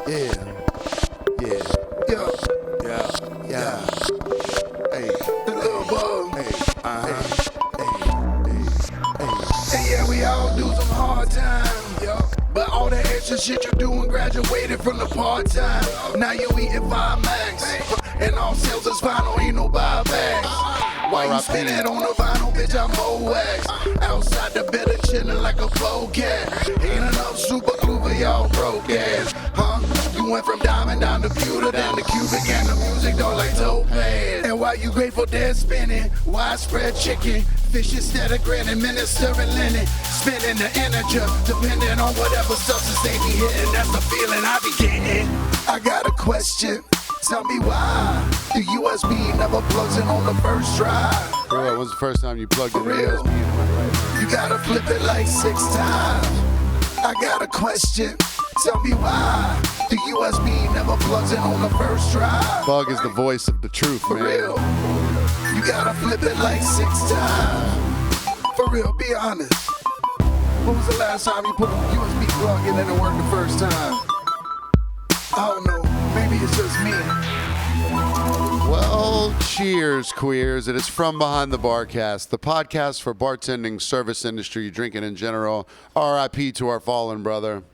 Yeah. Hey, the little bug. Hey, yeah, we all do some hard times, yo. But all the extra shit you doing graduated from the part-time. Now you eating 5 max. And all sales is final, ain't no buybacks. Why you spend it on the vinyl, bitch, I'm wax. Outside the building chillin' like a polecat. Ain't enough super glue for y'all broke ass. Huh? You went from diamond down to pewter, down to cubic, and the music don't like topaz. And while you grateful dead spinning, widespread chicken, fish instead of grinning, minister and linen, spending the energy, depending on whatever substance they be hitting. That's the feeling I be getting. I got a question. Tell me why the USB never plugs in on the first try. Bro, when was the first time you plugged in the real? USB? You gotta flip it like 6 times. I got a question. Tell me why the USB never plugs in on the first try. Bug is the voice of the truth, For man. real. You gotta flip it like 6 times. For real, be honest. When was the last time you put a USB plug in and it worked the first time? I don't know. Maybe it's just me. Well, cheers, queers. It is From Behind the Barcast, the podcast for bartending, service industry, drinking in general. R.I.P. to our fallen brother.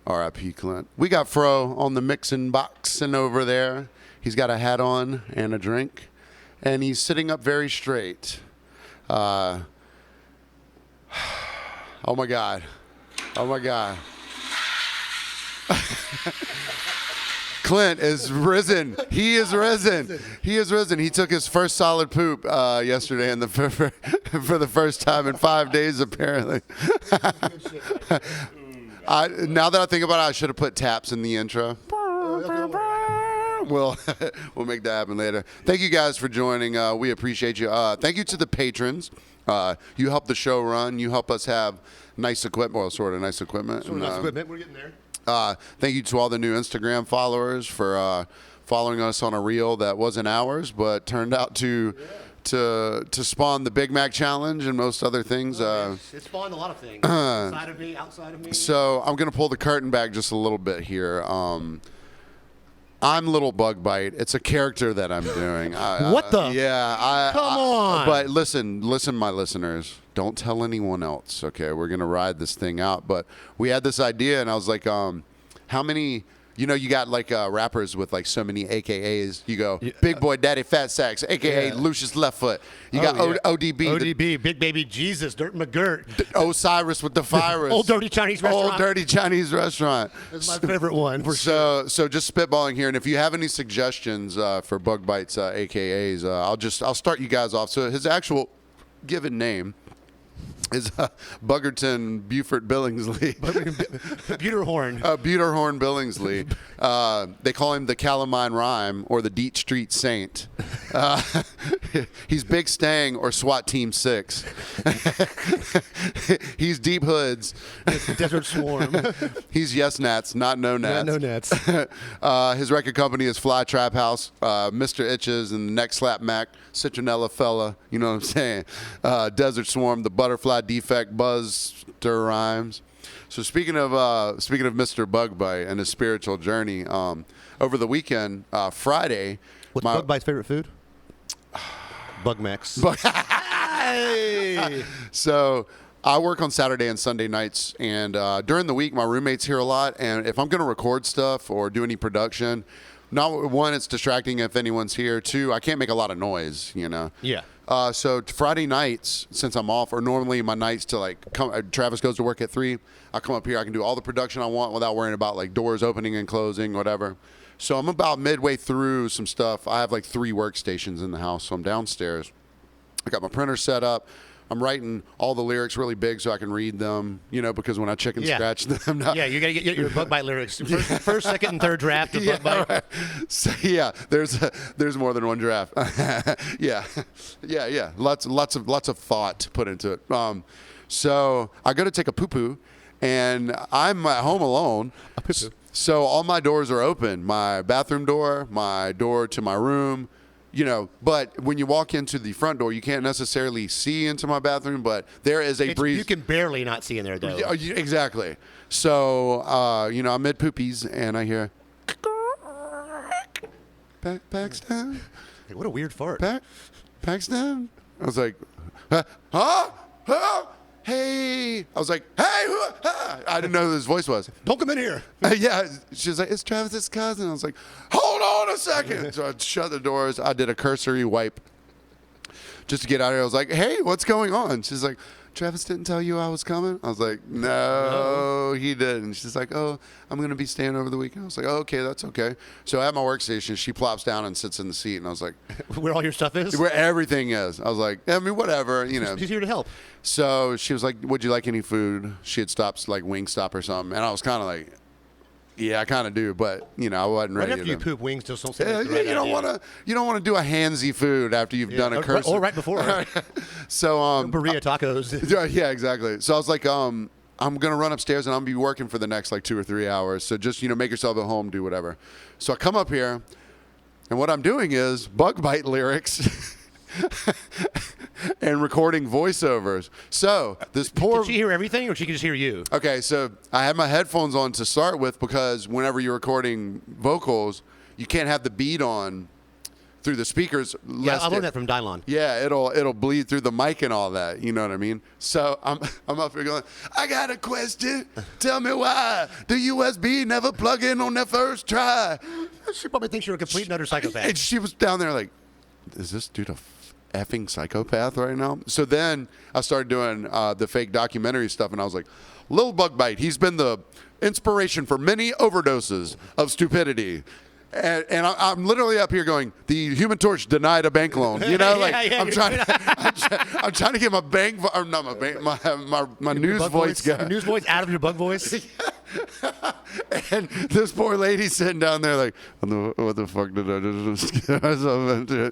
R.I.P. Clint. We got Fro on the mixing box and over there. He's got a hat on and a drink, and he's sitting up very straight. Oh, my God. Oh, my God. Clint is risen. He is risen. He is risen. He took his first solid poop yesterday in for the first time in 5 days, apparently. Now that I think about it, I should have put taps in the intro. We'll make that happen later. Thank you guys for joining. We appreciate you. Thank you to the patrons. You help the show run. You help us have nice equipment. Well, sort of nice equipment. Nice equipment. We're getting there. Thank you to all the new Instagram followers for following us on a reel that wasn't ours, but turned out to spawn the Big Mac Challenge and most other things. It spawned a lot of things. Inside of me, outside of me. So I'm going to pull the curtain back just a little bit here. I'm Little Bug Bite. It's a character that I'm doing. What the? Yeah. Come on. But listen, my listeners. Don't tell anyone else, okay? We're going to ride this thing out. But we had this idea, and I was like, how many... You know, you got like rappers with like so many AKAs. You go, Big Boy Daddy Fat Sacks, AKA Lucius Left Foot. You got ODB. ODB, Big Baby Jesus, Dirt McGirt. Osiris with the virus. Old Dirty Chinese Restaurant. Old Dirty Chinese Restaurant. That's my favorite one. So just spitballing here. And if you have any suggestions for Bug Bites AKAs, I'll start you guys off. So his actual given name is Buggerton Buford Billingsley. Buterhorn. Buterhorn Billingsley. They call him the Calamine Rhyme or the Deet Street Saint. He's Big Stang or SWAT Team 6. He's Deep Hoods. Desert Swarm. He's Yes Nats, not No Nats. No Nats. His record company is Fly Trap House, Mr. Itches, and the Neck Slap Mac, Citronella Fella, you know what I'm saying? Desert Swarm, the Butterfly Defect, Buster Rhymes. So speaking of Mr. Bug Bite and his spiritual journey, over the weekend, Friday. What's Bug Bite's favorite food? Bug Max. Hey! So I work on Saturday and Sunday nights, and during the week, my roommate's here a lot. And if I'm going to record stuff or do any production, one, it's distracting if anyone's here. Two, I can't make a lot of noise, you know. Yeah. So Friday nights, since I'm off, or normally my nights to like Travis goes to work at 3. I come up here, I can do all the production I want without worrying about like doors opening and closing, whatever. So I'm about midway through some stuff. I have like 3 workstations in the house, so I'm downstairs. I got my printer set up. I'm writing all the lyrics really big so I can read them, you know, because when I chicken scratch them. Yeah, you got to get your Bug Bite lyrics. First, second, and third draft of Bug Bite. Right. So, there's more than one draft. Yeah. Lots of thought put into it. So I go to take a poo-poo, and I'm at home alone. A poo-poo. So all my doors are open. My bathroom door, my door to my room, But when you walk into the front door, you can't necessarily see into my bathroom, but there is a breeze. You can barely not see in there, though. Yeah, exactly. So, I'm mid poopies, and I hear Paxton. Hey, what a weird fart. Paxton. I was like, huh? Hey. I was like, hey. I didn't know who his voice was. Don't come in here. Yeah. She was like, it's Travis's cousin. I was like, hold on a second. So I shut the doors. I did a cursory wipe just to get out of here. I was like, hey, what's going on? She's like, Travis didn't tell you I was coming? I was like, no, he didn't. She's like, oh, I'm going to be staying over the weekend. I was like, oh, okay, that's okay. So at my workstation, she plops down and sits in the seat. And I was like, where all your stuff is? Where everything is. I was like, whatever, She's here to help. So she was like, would you like any food? She had stopped, like Wingstop or something. And I was kind of like, yeah, I kind of do, but I wasn't ready. Right after you poop wings, just don't say you don't want to do a handsy food after you've done a curse. Or right before. So burrito tacos. Yeah, exactly. So I was like, I'm gonna run upstairs and I'm gonna be working for the next like 2 or 3 hours. So just make yourself at home, do whatever. So I come up here, and what I'm doing is bug bite lyrics. And recording voiceovers. So this poor. Did she hear everything, or she could just hear you? Okay, so I had my headphones on to start with because whenever you're recording vocals, you can't have the beat on through the speakers. Yeah, I learned that from Dylon. Yeah, it'll bleed through the mic and all that. You know what I mean? So I'm up here going, I got a question. Tell me why the USB never plug in on their first try. She probably thinks you're a complete and utter psychopath. And she was down there like, is this dude a effing psychopath right now? So then I started doing the fake documentary stuff, and I was like, Lil Bug Bite, he's been the inspiration for many overdoses of stupidity. And I'm literally up here going, the Human Torch denied a bank loan. I'm trying to get my bank, or not my bank, my news voice guy. Your news voice out of your bug voice. And this poor lady sitting down there like, what the fuck did I just get myself into?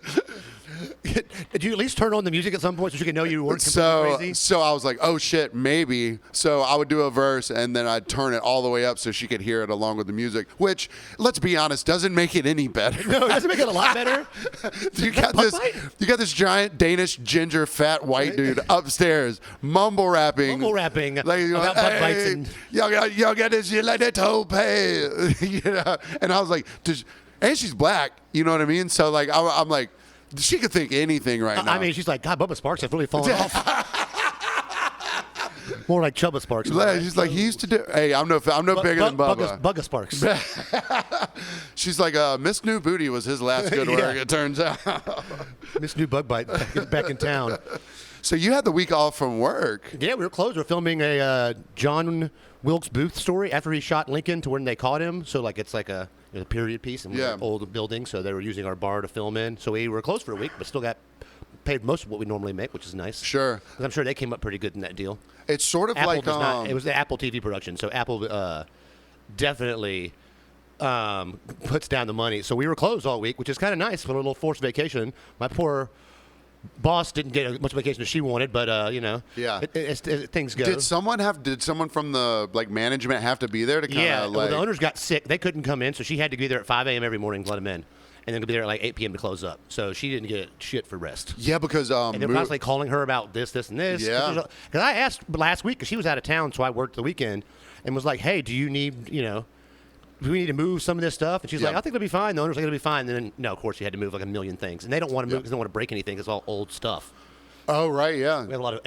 Did you at least turn on the music at some point so she could know you weren't completely crazy? So I was like, oh shit, maybe. So I would do a verse and then I'd turn it all the way up so she could hear it along with the music, which, let's be honest, doesn't make it any better. No, it doesn't make it a lot better. You got this giant Danish ginger fat white dude upstairs mumble rapping like, about bug bites and y'all got this shit like that tope. And I was like, and she's black, you know what I mean? So like I'm like, she could think anything right now. I mean, she's like, God, Bubba Sparks have really fallen off. More like Chubba Sparks. She's like, he used to do. Hey, I'm no bigger than Bubba. Bugga Sparks. She's like, Miss New Booty was his last good work. It turns out. Miss New Bug Bite back in town. So you had the week off from work. Yeah, we were closed. We were filming a John Wilkes Booth story after he shot Lincoln to when they caught him. So like it's like a period piece in an old building. So they were using our bar to film in. So we were closed for a week, but still got paid most of what we normally make, which is nice. Sure. Because I'm sure they came up pretty good in that deal. It's sort of Apple like it was the Apple TV production, so Apple definitely puts down the money. So we were closed all week, which is kind of nice for a little forced vacation. My poor boss didn't get as much vacation as she wanted, but things go. Did someone from the management have to be there to kind of well, the owners got sick. They couldn't come in, so she had to be there at 5 a.m. every morning to let them in. And then be there at like 8 p.m. to close up. So she didn't get shit for rest. Yeah, because and they're constantly calling her about this, and this. Yeah. Because I asked last week, because she was out of town, so I worked the weekend, and was like, hey, do you need, do we need to move some of this stuff? And she's like, I think it'll be fine. The owner's like, it'll be fine. And then, no, of course, she had to move like a million things. And they don't want to move because they don't want to break anything. It's all old stuff. Oh, right, yeah. We have a lot of,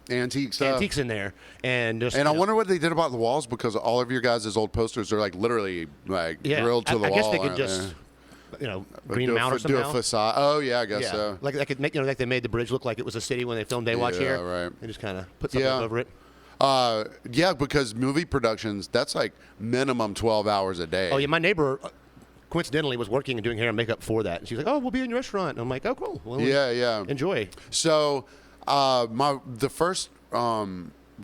antique stuff. Antiques in there. And I wonder what they did about the walls, because all of your guys' old posters are like literally drilled to the wall. I guess they could just... green them out or somehow. Do a facade. Oh yeah, I guess so. Like they could make, like they made the bridge look like it was a city when they filmed Baywatch here. Right. They just kind of put something over it. Because movie productions, that's like minimum 12 hours a day. Oh yeah, my neighbor coincidentally was working and doing hair and makeup for that, and she's like, "Oh, we'll be in your restaurant." And I'm like, "Oh, cool. Well, enjoy." So, the first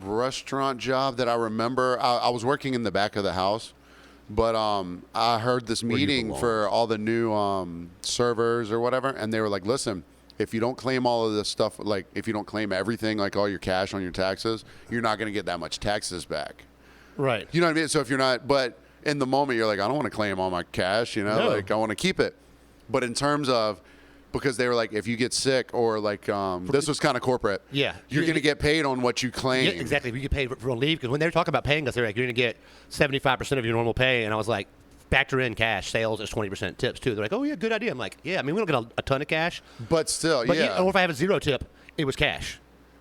restaurant job that I remember, I was working in the back of the house. But I heard this meeting for all the new servers or whatever, and they were like, listen, if you don't claim all of this stuff, like if you don't claim everything, like all your cash on your taxes, you're not going to get that much taxes back. Right. You know what I mean? So if you're not, but in the moment, you're like, I don't want to claim all my cash, like I want to keep it. But in terms of because they were like, if you get sick or like this was kind of corporate. Yeah. You're going to get paid on what you claim. Yeah, exactly. If you get paid for leave, because when they were talking about paying us, they're like, you're going to get 75% of your normal pay, and I was like, factor in cash sales as 20% tips too. They're like, oh yeah, good idea. I'm like, yeah. I mean, we don't get a ton of cash, But still, but yeah. or if I have a 0 tip, it was cash.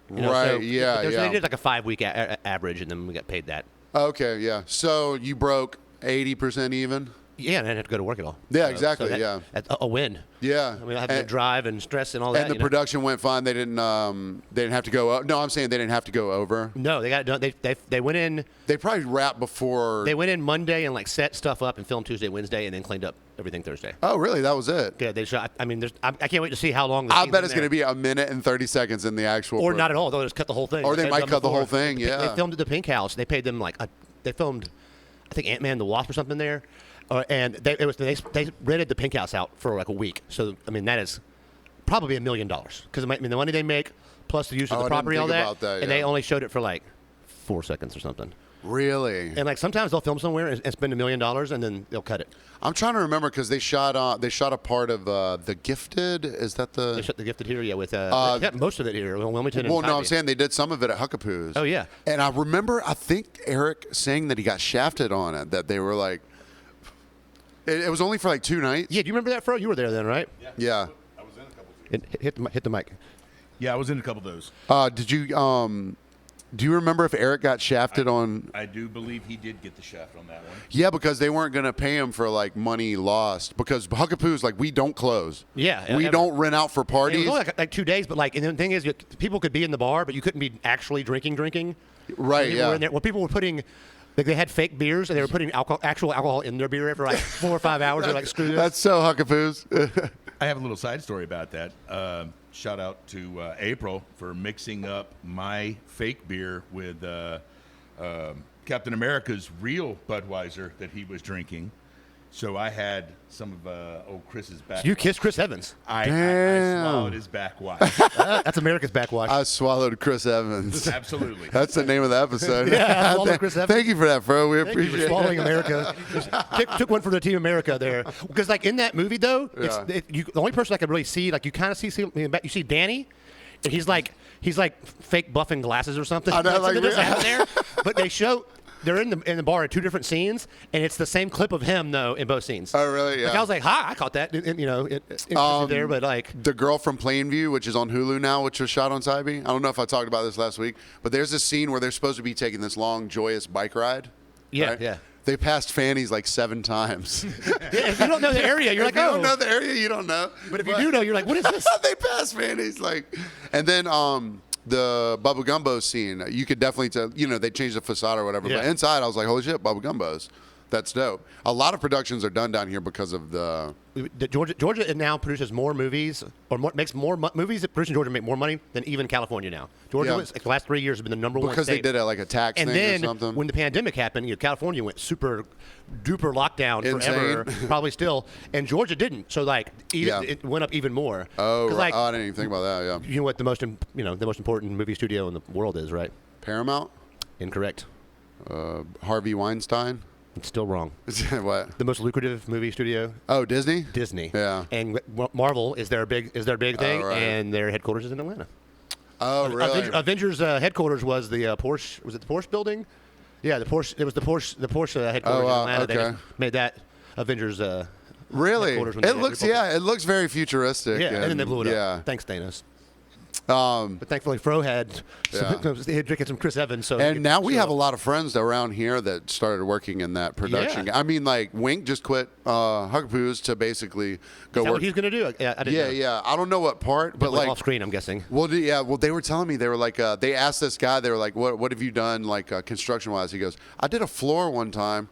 You know, Right, so yeah, So yeah. they did like a 5-week average, and then we got paid that. Okay, yeah. So you broke 80% even? Yeah, and I didn't have to go to work at all. Yeah, So exactly, that- that's a win. Yeah. I mean, I had to drive and stress and all that. And the you know? production went fine. They didn't have to go. No, I'm saying they didn't have to go over. No, they got it done. They went in. They probably wrapped before. They went in Monday and like set stuff up and filmed Tuesday, Wednesday, and then cleaned up everything Thursday. Oh, really? That was it. Yeah, they shot. I mean, I can't wait to see how long. The I scene's bet in it's there. going to be a minute and 30 seconds in the actual. Or not at all. They'll just cut the whole thing. Or they They've might done cut the before. whole thing, They yeah. filmed at the Pink House. They paid them like they filmed, I think Ant-Man and the Wasp or something there, and they rented the Pink House out for like a week. So I mean that is probably $1 million because I mean the money they make plus the use of Oh, the I didn't property and all think that, about that, and they yeah. only showed it for like 4 seconds or something. Really? And like sometimes they'll film somewhere and spend $1 million and then they'll cut it. I'm trying to remember because they shot a part of The Gifted. Is that the? They shot The Gifted here, yeah, with yeah, most of it here, Wilmington and Well, no, I'm Tybee. saying they did some of it at Huc A Poos. Oh, yeah. And I remember, I think Eric saying that he got shafted on it. That they were like, it was only for like 2 nights. Yeah, do you remember that, Fro? You were there then, right? Yeah. I was in a couple. Hit the mic. Yeah, I was in a couple of those. Did you? Do you remember if Eric got shafted on? I do believe he did get the shaft on that one. Yeah, because they weren't going to pay him for like money lost. Because Huc A Poos, like, we don't close. Yeah, we ever. don't rent out for It parties. was only like 2 days, but like, and the thing is, people could be in the bar, but you couldn't be actually drinking. Right? People Yeah. were in there, well, people were putting, like, they had fake beers and they were putting actual alcohol in their beer for like 4 or 5 hours. They're like, screw this. That's so Huc A Poos. I have a little side story about that. Shout out to April for mixing up my fake beer with Captain America's real Budweiser that he was drinking. So I had some of old Chris's back. You kissed Chris Evans. I Damn. swallowed his backwash. That's America's backwash. I swallowed Chris Evans. Absolutely. That's the name of the episode. Yeah, I swallowed Chris Evans. Thank you for that, bro. We Thank you appreciate for it. swallowing America. Took one for the Team America there. Because like in that movie though, the only person I could really see, like you kind of see you see Danny, and he's like fake buffing glasses or something. I know, That's like, something doesn't happen there. But they're in the bar at 2 different scenes, and it's the same clip of him though in both scenes. Oh, really? Yeah. Like I was like, "Ha! I caught that." Interesting there, but like, The Girl from Plainview, which is on Hulu now, which was shot on Tybee. I don't know if I talked about this last week, but there's a scene where they're supposed to be taking this long, joyous bike ride. yeah, right? yeah. They passed Fanny's like 7 times. Yeah, if you don't know the area, you're If like, you "Oh." don't know the area, you don't know. But if you do know, you're like, "What is this?" They passed Fanny's like, and then the Bubba Gumbo scene, you could definitely tell. They changed the facade or whatever, but Yeah. inside I was like, holy shit, Bubba Gumbo's. That's dope. A lot of productions are done down here because of the. Georgia now produces more movies, or makes more movies that produce in Georgia make more money than even California now. Georgia, Yeah. the last 3 years, has been the number one Because state. they did like a tax And thing then or something. when the pandemic happened, California went super duper lockdown forever, Insane. probably still, and Georgia didn't. So like, Yeah. it went up even more. Oh, 'Cause, right. like, I didn't even think about that. Yeah. you know what the most important movie studio in the world is, right? Paramount, Incorrect. Harvey Weinstein. It's still wrong. What? The most lucrative movie studio, Oh, Disney. Disney. Yeah. And Marvel is their big thing, right. and their headquarters is in Atlanta. Oh, really? Avengers headquarters was the Porsche. Was it the Porsche building? Yeah, the Porsche. It was the Porsche headquarters Oh, wow, in Atlanta. They okay. just made that Avengers. Really? headquarters when they It had looks. Republic. Yeah, it looks very futuristic. Yeah, and then they blew it yeah. up. Thanks, Thanos. Yeah. But thankfully, Fro had he had drinking some Chris Evans. So And now we have a lot of friends around here that started working in that production. Yeah. I mean, like Wink just quit Huc A Poos to basically go Is that work. what he's gonna do? I didn't know. Yeah. I don't know what part, but Like like off screen, I'm guessing. Well, well, they were telling me they were like they asked this guy. They were like, "What have you done like construction wise?" He goes, "I did a floor one time."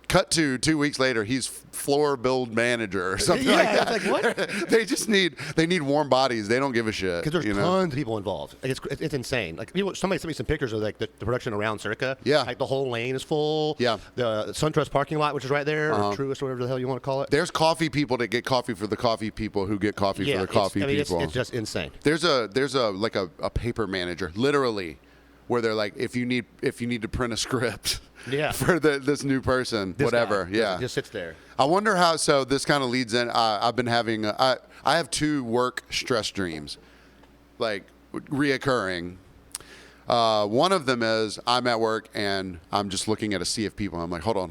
Cut to 2 weeks later, he's floor build manager or something like that. It's like, what? they need warm bodies. They don't give a shit. Because there's you know? tons of people involved. Like it's insane. Like somebody sent me some pictures of like the production around Circa. Yeah. Like the whole lane is full. Yeah. The SunTrust parking lot, which is right there, or Truist, or whatever the hell you want to call it. There's coffee people that get coffee for the coffee people who get coffee for the coffee people. It's just insane. There's a like a paper manager, literally, where they're like, if you need to print a script, Yeah. for this new person, This whatever. guy Yeah. just sits there. I wonder how. So this kind of leads in. I've been having. I have 2 work stress dreams, like reoccurring. One of them is I'm at work and I'm just looking at a sea of people. I'm like, hold on.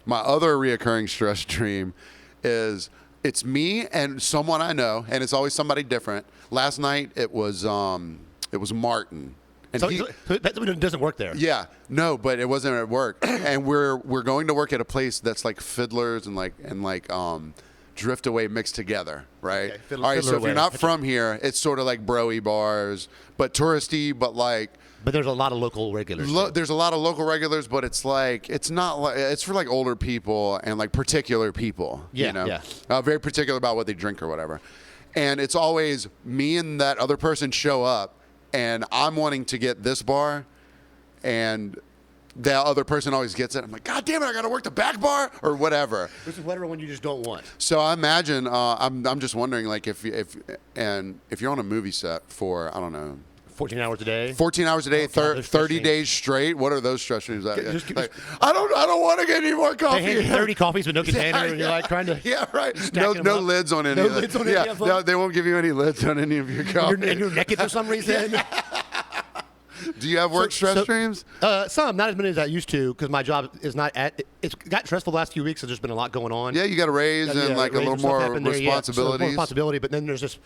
My other reoccurring stress dream is it's me and someone I know, and it's always somebody different. Last night it was Martin. And So that doesn't work there. yeah, no, but it wasn't at work, and we're going to work at a place that's like fiddlers and like drift away mixed together, right? Okay, All right, so Fiddler if you're Away. not from here, it's sort of like bro-y bars, but touristy, but like But there's a lot of local regulars. there's a lot of local regulars, but it's like it's not like it's for like older people and like particular people. Yeah, you know? yeah. Very particular about what they drink or whatever, and it's always me and that other person show up. And I'm wanting to get this bar, and the other person always gets it. I'm like, God damn it, I got to work the back bar or whatever. This is whatever one you just don't want. So I imagine I'm just wondering, like, if you're on a movie set for, I don't know, 14 hours a day. 14 hours a day, God, those 30 stress days straight. What are those stress dreams? Just- Like, I don't want to get any more They coffee. hand you 30 coffees with no container, and you're like trying to. Yeah, right. No, them no up. lids on any No of them. lids on any yeah, of them? no, they won't give you any lids on any of your coffee. And you're naked for some reason. Do you have work stress dreams? Some, not as many as I used to, because my job is not at. It's got stressful the last few weeks, so there's been a lot going on. Yeah, you got a raise and like a raise little and stuff more happened there, yeah. So responsibilities. more responsibility, but then there's just,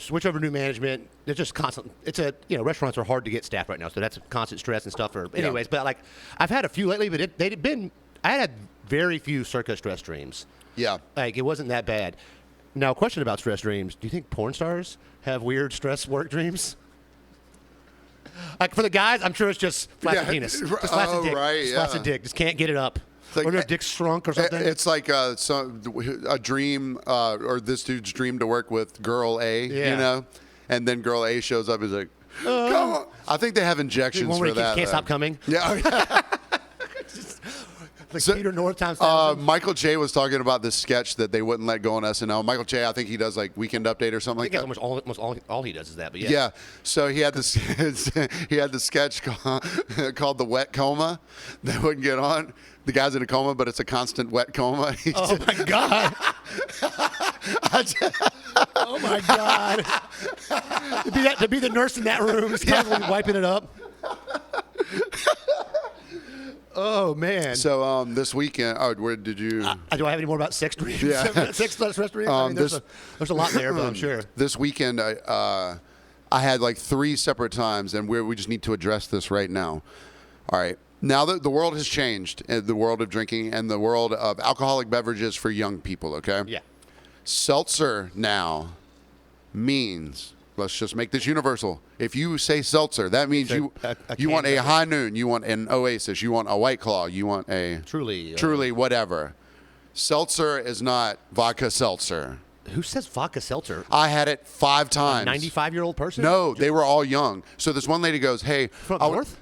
switch over to new management. There's just constant. It's restaurants are hard to get staff right now, so that's constant stress and stuff. Anyways, but like I've had a few lately, but I had very few circa stress dreams. Yeah. Like it wasn't that bad. Now, question about stress dreams: do you think porn stars have weird stress work dreams? Like for the guys, I'm sure it's just flaccid Yeah, penis, just oh, flaccid dick, right, just yeah. flaccid dick, just can't get it up, like- or their dick's shrunk or something. It's like a dream, or this dude's dream to work with girl A, Yeah. and then girl A shows up. He's like, come on. I think they have injections One where for he that. can't though. stop coming. Yeah. Like So- Peter North times 1,000. Michael Che was talking about this sketch that they wouldn't let go on SNL. Michael Che, I think he does like Weekend Update or something I like think that. almost all he does is that. But yeah. Yeah. So he had this sketch called The Wet Coma that wouldn't get on. The guy's in a coma, but it's a constant wet coma. Oh my god. Oh my god. to be the nurse in that room, just constantly wiping it up. Oh man. So this weekend, where did you? Do I have any more about sex dreams? Yeah. Sex stress dreams. I mean, there's a lot there, but I'm sure. This weekend, I had like 3 separate times, and we just need to address this right now. All right. Now that the world has changed, the world of drinking and the world of alcoholic beverages for young people, okay? Yeah. Seltzer now means, let's just make this universal. If you say seltzer, that means you want a High Noon, you want an Oasis, you want a White Claw, you want a Truly, whatever. Seltzer is not vodka seltzer. Who says vodka seltzer? I had it 5 times. 95-year-old person? No, they were all young. So this one lady goes, "Hey, From North?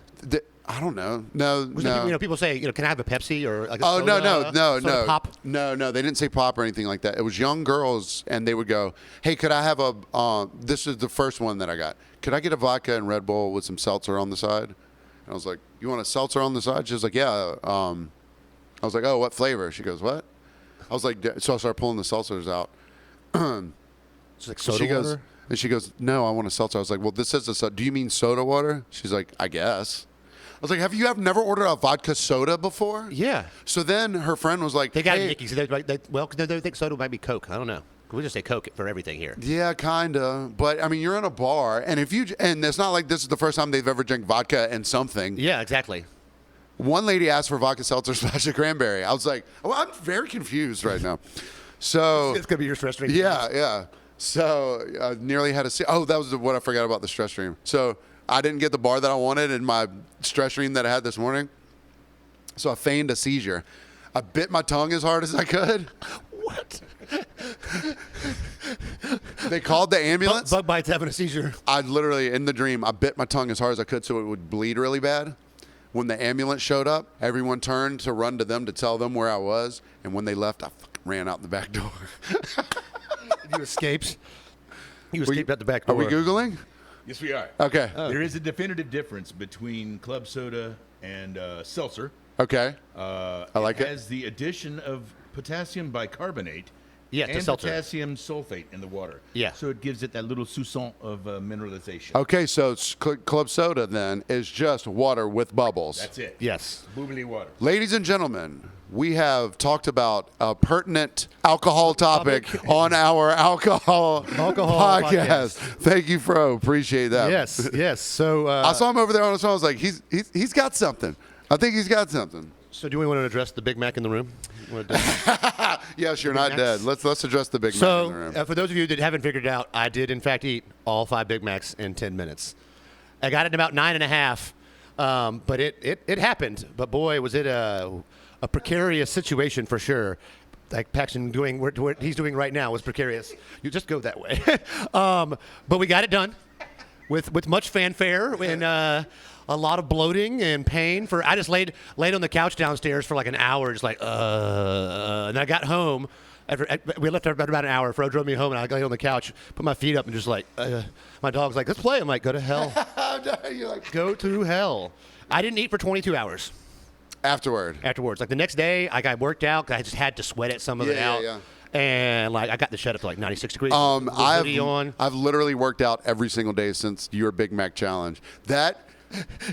I don't know. No. People say, can I have a Pepsi or like a Oh, soda, no. pop? No, they didn't say pop or anything like that. It was young girls, and they would go, "Hey, could I have a?" This is the first one that I got. Could I get a vodka and Red Bull with some seltzer on the side? And I was like, "You want a seltzer on the side?" She was like, "Yeah." I was like, "Oh, what flavor?" She goes, "What?" I was like, so I started pulling the seltzers out. It's like soda water? And she goes, "No, I want a seltzer." I was like, "Well, this says do you mean soda water?" She's like, "I guess." I was like, "Have you never ordered a vodka soda before?" Yeah. So then her friend was like, They got "Hey." Mickey's. They think soda might be Coke. I don't know. We just say Coke for everything here. Yeah, kinda. But I mean, you're in a bar, and and it's not like this is the first time they've ever drank vodka and something. Yeah, exactly. One lady asked for vodka seltzer / cranberry. I was like, "Oh, I'm very confused right now." So It's gonna be your stress drink. yeah. So I nearly had a. Oh, that was what I forgot about the stress stream. So I didn't get the bar that I wanted in my stress stream that I had this morning. So I feigned a seizure. I bit my tongue as hard as I could. What? They called the ambulance. Bug bites having a seizure. I literally, in the dream, I bit my tongue as hard as I could so it would bleed really bad. When the ambulance showed up, everyone turned to run to them to tell them where I was. And when they left, I fucking ran out the back door. You escaped. You escaped out the back door. Are we Googling? Yes, we are. Okay. There is a definitive difference between club soda and seltzer. Okay. I like It it. has the addition of potassium bicarbonate Yeah, to and seltzer. potassium sulfate in the water. Yeah. So it gives it that little soupçon of mineralization. Okay, so club soda then is just water with bubbles. That's it. Yes. Bubbly water. Ladies and gentlemen, we have talked about a pertinent alcohol topic on our alcohol podcast. Thank you, Fro. Appreciate that. Yes. Yes. So. I saw him over there on his phone. I was like, he's got something. I think he's got something. So do we want to address the Big Mac in the room? Yes, you're not dead. Let's address the Big Mac in the room. So, for those of you that haven't figured it out, I did in fact eat all 5 Big Macs in 10 minutes. I got it in about 9.5, but it happened. But boy, was it a precarious situation for sure. Like Paxton doing what he's doing right now was precarious. You just go that way. But we got it done with much fanfare and a lot of bloating and pain. I just laid on the couch downstairs for like an hour, just like and I got home. We left about an hour. Fro drove me home, and I laid on the couch, put my feet up, and just like my dog's like, "Let's play." I'm like, "Go to hell." You're like, Go to hell. I didn't eat for 22 hours afterwards. Like the next day, I worked out 'cause I just had to sweat it some of it out. Yeah. And like I got the shed up to like 96 degrees. I've literally worked out every single day since your Big Mac challenge. That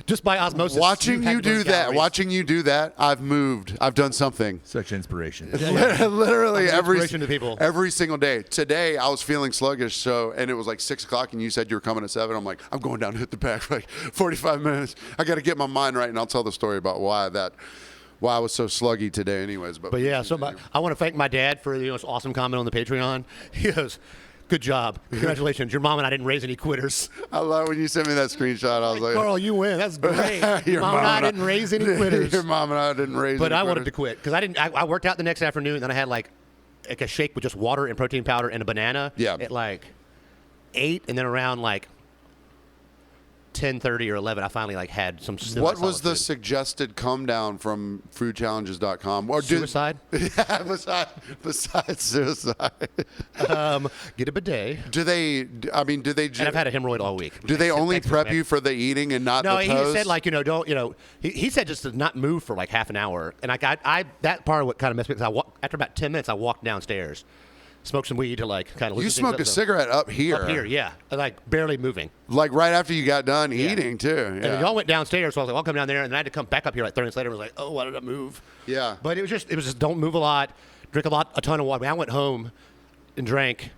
just by osmosis. watching you do that, I've moved. I've done something. Such inspiration. Literally inspiration to people. every single day. Today I was feeling sluggish, and it was like 6 o'clock, and you said you were coming at 7. I'm like, I'm going down to hit the pack for like 45 minutes. I got to get my mind right, and I'll tell the story about why I was so sluggy today, anyways. But yeah, so I want to thank my dad for his awesome comment on the Patreon. He goes, "Good job, congratulations. Your mom and I didn't raise any quitters." I love when you sent me that screenshot. I was like, "Carl, you win. That's great. Your Mom and I didn't raise any quitters." Your mom and I didn't raise. But any I wanted quitters. to quit because I didn't. I worked out the next afternoon, and then I had like a shake with just water and protein powder and a banana. Yeah. At like 8, and then around like 10:30 or 11, I finally like had some. What was the food. suggested come down from foodchallenges.com? Or Suicide? Yeah, besides suicide. Get a bidet. Do they? I mean, do they? And I've had a hemorrhoid all week. Do they only prep you for the eating and not No, the he pose? said like don't. He said just to not move for like half an hour, and I that part of what kind of messed me because after about 10 minutes I walked downstairs, smoked some weed to like kind of. You smoked a cigarette up here. Up here, yeah, like barely moving. Like right after you got done eating too. Yeah. And y'all went downstairs, so I was like, I'll come down there, and then I had to come back up here like 30 minutes later. And was like, oh, why did I move? Yeah. But it was just don't move a lot, drink a ton of water. I went home and drank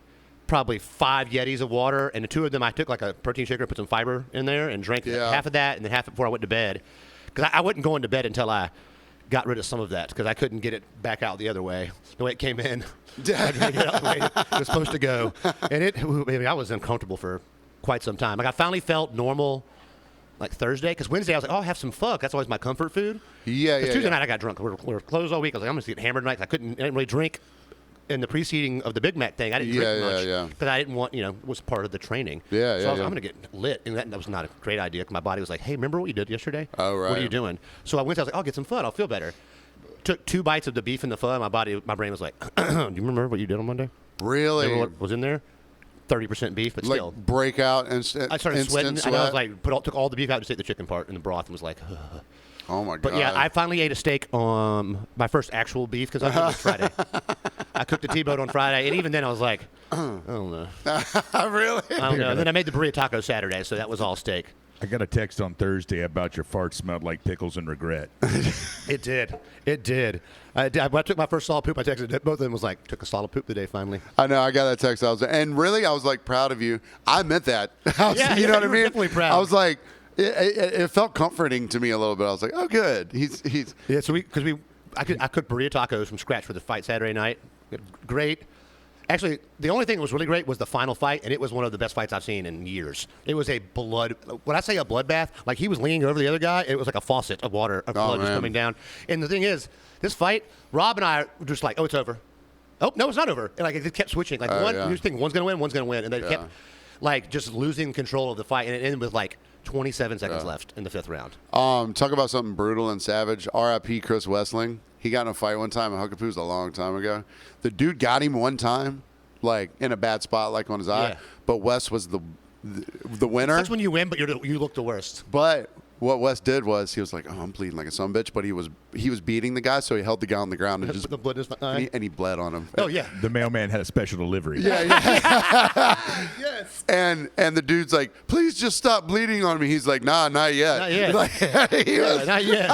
probably 5 Yetis of water, and the 2 of them I took like a protein shaker, put some fiber in there, and drank half of that, and then half before I went to bed. Because I wasn't going to bed until I got rid of some of that because I couldn't get it back out the other way. The way it came in, I couldn't get it out the way it was supposed to go. And I was uncomfortable for quite some time. Like I finally felt normal like Thursday because Wednesday I was like, oh, I'll have some pho. That's always my comfort food. Yeah. Tuesday night I got drunk. We were closed all week. I was like, I'm just getting hammered tonight. I didn't really drink in the preceding of the Big Mac thing. I didn't drink much because I didn't want, it was part of the training. So I was like, I'm going to get lit. And that was not a great idea because my body was like, hey, remember what you did yesterday? Oh, right. What are you doing? So I went, I was like, I'll get some pho. I'll feel better. Took 2 bites of the beef in the pho. And my brain was like, do you remember what you did on Monday? Really? Remember what was in there? 30% beef, but Like still. breakout and I started sweating. Sweat. I was like, took all the beef out, just ate the chicken part and the broth, and was like, ugh. Oh my god! But yeah, I finally ate a steak on my first actual beef because I cooked it Friday. I cooked a T-bone on Friday, and even then I was like, I don't know. Really? I don't know. And then I made the burrito taco Saturday, so that was all steak. I got a text on Thursday about your fart smelled like pickles and regret. It did. It did. When I took my first solid poop, I texted both of them. Was like, took a solid poop today finally. I know. I got that text. I was like proud of you. I meant that. You know what I you were mean? definitely proud. I was like, it felt comforting to me a little bit. I was like, oh, good. He's. Yeah. So I cooked burrito tacos from scratch for the fight Saturday night. Great. Actually, the only thing that was really great was the final fight, and it was one of the best fights I've seen in years. It was a when I say a bloodbath, like he was leaning over the other guy, it was like a faucet of water, of blood just coming down. And the thing is, this fight, Rob and I were just like, oh, it's over. Oh, no, it's not over. And like it kept switching. Like you just think one's going to win, and they kept like just losing control of the fight, and it ended with like 27 seconds left in the 5th round. Talk about something brutal and savage. R.I.P. Chris Wessling. He got in a fight one time at Huc A Poos a long time ago. The dude got him one time, like in a bad spot, like on his eye. Yeah. But Wes was the winner. That's when you win, but you look the worst. But what Wes did was he was like, "Oh, I'm bleeding like a sumbitch," but he was beating the guy, so he held the guy on the ground and just Put the blood in his eye. and he bled on him. Oh yeah. The mailman had a special delivery. Yeah. Yes. And the dude's like, "Please just stop bleeding on me." He's like, "Nah, not yet." Not yet. Like, he was- Not yet.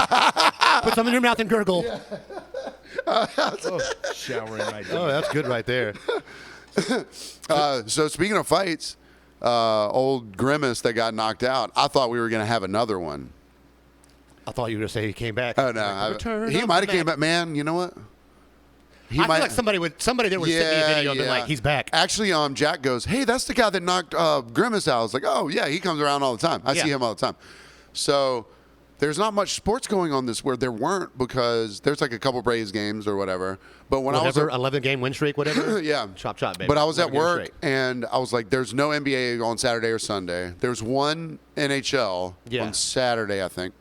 Put some in your mouth and gurgle. Showering right there. Oh, that's good right there. So speaking of fights, old Grimace that got knocked out, I thought we were going to have another one. I thought you were going to say he came back. Oh, no. He might have came back. Man, you know what? I feel like somebody there would send me a video and be like, he's back. Actually, Jack goes, "Hey, that's the guy that knocked Grimace out." I was like, "Oh, yeah, he comes around all the time. I see him all the time." So there's not much sports going on this where there weren't because there's like a couple Braves games or whatever. But when I was 11-game win streak, whatever. yeah, chop, baby. But I was at 11 game work streak. and I was like, "There's no NBA on Saturday or Sunday. There's one NHL on Saturday, I think."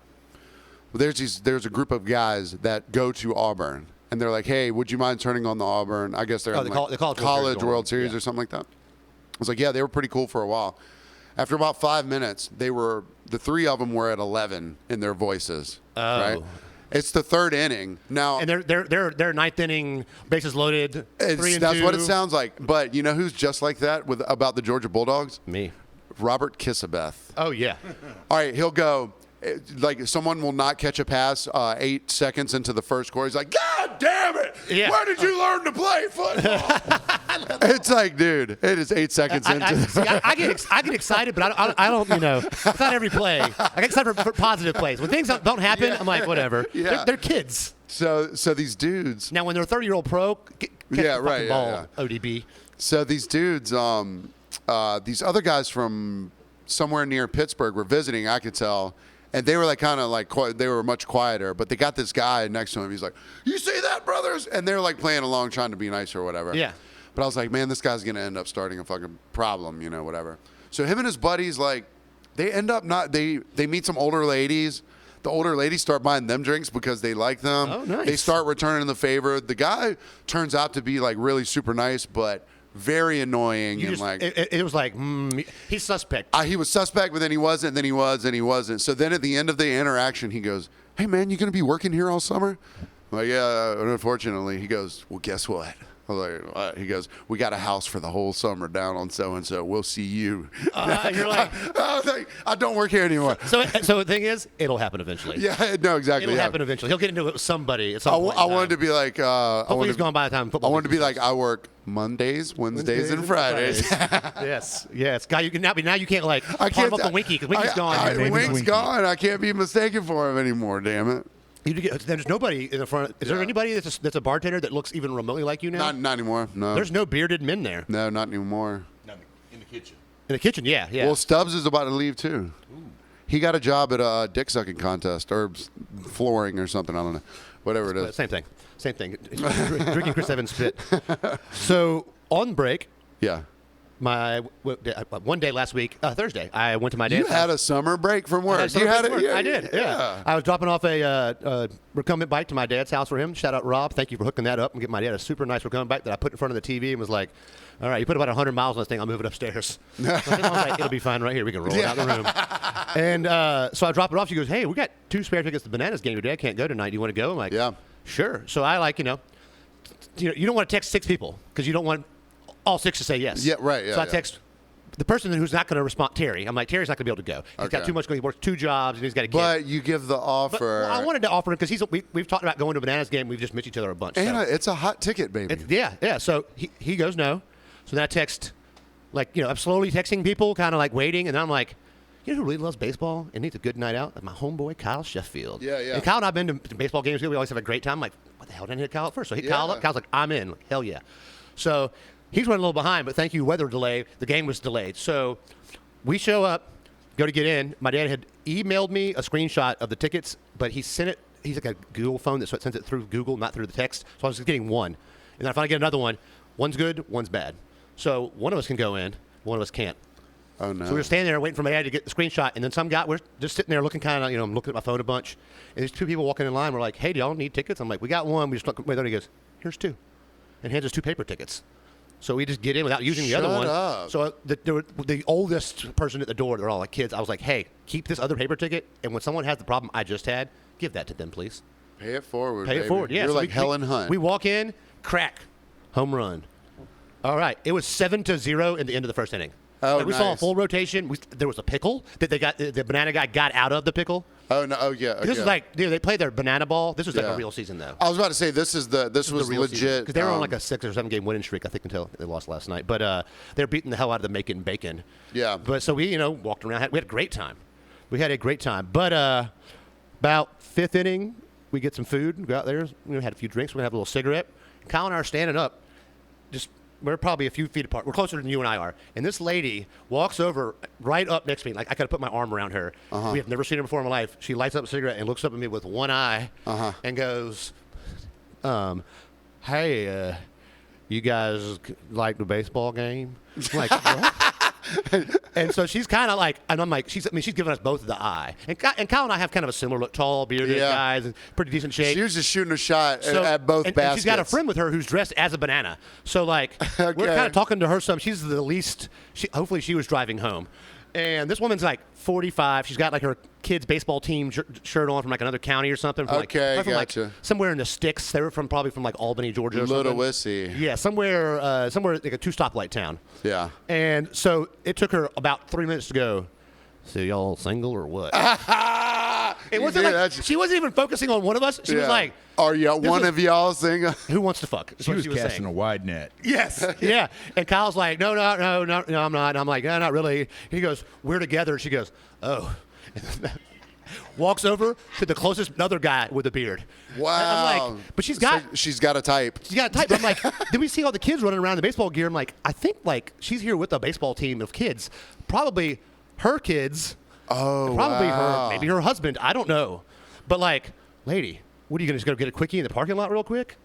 There's a group of guys that go to Auburn. And they're like, "Hey, would you mind turning on the Auburn?" I guess they're in the College World Series or something like that. I was like, "Yeah, they were pretty cool for a while." After about 5 minutes, the three of them were at 11 in their voices. Oh. Right? It's the third inning now, And they're ninth inning, bases loaded. 3-2. that's what it sounds like. But you know who's just like that about the Georgia Bulldogs? Me. Robert Kissabeth. Oh yeah. All right, he'll go. Like someone will not catch a pass 8 seconds into the first quarter. He's like, "God damn it! Yeah. Where did you learn to play football?" It's like, dude, it is 8 seconds into. I get excited, but I don't. It's not every play. I get excited for positive plays. When things don't happen, I'm like, whatever. Yeah. They're kids. So these dudes. Now, when they're a 30-year-old pro, catch the fucking ball, ODB. So these dudes, these other guys from somewhere near Pittsburgh were visiting. I could tell. And they were they were much quieter, but they got this guy next to him. He's like, "You see that, brothers?" And they're like playing along, trying to be nice or whatever. Yeah. But I was like, man, this guy's gonna end up starting a fucking problem, whatever. So him and his buddies, like, they end up they meet some older ladies. The older ladies start buying them drinks because they like them. Oh, nice. They start returning the favor. The guy turns out to be like really super nice, but very annoying It was like he's suspect. he was suspect, but then he wasn't, then he was, and he wasn't. So then at the end of the interaction, he goes, "Hey, man, you going to be working here all summer?" I'm like, "Yeah, unfortunately." He goes, "Well, guess what?" I was like, "What?" He goes, "We got a house for the whole summer down on so-and-so. We'll see you." You're like, I was like, "I don't work here anymore." so the thing is, it'll happen eventually. Yeah, no, exactly. It'll yeah. happen eventually. He'll get into it with somebody at some point. I wanted to be like, Hopefully he's gone by the time football. I wanted to be like, I work Mondays, Wednesdays, and Fridays. yes. Guy, you can now you can't like I can't up the Winky because Winky's gone. Wink's gone. I can't be mistaken for him anymore. Damn it. There's nobody in the front. Is there anybody that's a bartender that looks even remotely like you now? Not anymore. No. There's no bearded men there. No, not anymore. In the kitchen. In the kitchen, yeah. Well, Stubbs is about to leave too. Ooh. He got a job at a dick sucking contest or flooring or something. I don't know. Whatever it is. Same thing. Drinking Chris Evans' spit. So on break, yeah. One day last week, Thursday, I went to my dad's You had a summer break from work. I did. Yeah. I was dropping off a recumbent bike to my dad's house for him. Shout out Rob. Thank you for hooking that up and getting my dad a super nice recumbent bike that I put in front of the TV and was like, "All right, you put about 100 miles on this thing. I'll move it upstairs." All right, it'll be fine right here. We can roll it out the room. And so I drop it off. She goes, "Hey, we got 2 spare tickets to the Bananas game. Your dad can't go tonight. Do you want to go?" I'm like, "Yeah, sure." So I you don't want to text 6 people because you don't want all 6 to say yes. Yeah, right. Yeah, so I text the person who's not going to respond, Terry. I'm like, Terry's not going to be able to go. He's got too much going. He works 2 jobs and he's got a kid. But you give the offer. I wanted to offer him because we've talked about going to a Bananas game. We've just missed each other a bunch. And it's a hot ticket, baby. Yeah. So he goes no. So then I text, I'm slowly texting people, kind of like waiting, and then I'm like, you know who really loves baseball and needs a good night out? My homeboy Kyle Sheffield. Yeah. And Kyle and I've been to baseball games together. We always have a great time. I'm like, what the hell did I hit Kyle up first? So I hit Kyle up. Kyle's like, I'm in. Like, hell yeah. So he's running a little behind, but thank you, weather delay. The game was delayed. So we show up, go to get in. My dad had emailed me a screenshot of the tickets, but he sent it. He's like a Google phone that sends it through Google, not through the text. So I was just getting one. And then I finally get another one. One's good, one's bad. So one of us can go in, one of us can't. Oh, no. So we were standing there waiting for my dad to get the screenshot, and then some guy, we're just sitting there looking kind of, I'm looking at my phone a bunch, and there's 2 people walking in line. We're like, hey, do y'all need tickets? I'm like, we got one. We just look, wait, there he goes, here's 2. And hands us 2 paper tickets. So we just get in without using the other one. up. So the oldest person at the door, they're all like kids. I was like, hey, keep this other paper ticket. And when someone has the problem I just had, give that to them, please. Pay it forward. Pay baby. it forward. Yeah. You're So like Helen Hunt. We walk in, crack, home run. All right. It was 7-0 in the end of the first inning. Oh, Like, we saw a nice. full rotation. There was a pickle that the banana guy got out of the pickle. Oh no! Oh yeah. This is like, dude, they play their banana ball. This was like Yeah. a real season, though. I was about to say this was legit Because they were on like a 6 or 7 game winning streak, I think, until they lost last night. But they're beating the hell out of the Macon Bacon. Yeah. But so we, walked around. We had a great time. Had a about 5th inning, we get some food. Go out there. We had a few drinks. We're gonna have a little cigarette. Kyle and I are standing up. We're probably a few feet apart. We're closer than you and I are. And this lady walks over right up next to me. Like, I could have put my arm around her. We have never seen her before in my life. She lights up a cigarette and looks up at me with one eye and goes, hey, you guys like the baseball game? I'm like, what? And so she's kind of like, and I'm like, she's giving us both the eye. And Kyle and I have kind of a similar look, tall, bearded guys, and pretty decent shape. She was just shooting a shot at both baskets. And she's got a friend with her who's dressed as a banana. So, like, we're kind of talking to her some. She's the least, hopefully she was driving home. And this woman's like 45. She's got like her kid's baseball team shirt on from like another county or something. From Okay, from gotcha. Like somewhere in the sticks. They were probably from like Albany, Georgia or Little something. Wissy. Yeah, somewhere like a 2-stoplight town. Yeah. And so it took her about 3 minutes to go, so y'all single or what? It wasn't like, she wasn't even focusing on one of us. She was like, are you one of y'all single? who wants to fuck? She was casting saying. a wide net. Yes. Yeah. And Kyle's like, no, I'm not. And I'm like, no, not really. He goes, we're together. She goes, oh. Walks over to the closest other guy with a beard. Wow. And I'm like, but she's got a type. She's got a type. I'm like, then we see all the kids running around in the baseball gear. I'm like, I think like she's here with a baseball team of kids. Probably her kids. Oh, probably wow. maybe her husband. I don't know. But like, lady, what are you gonna just go get a quickie in the parking lot real quick?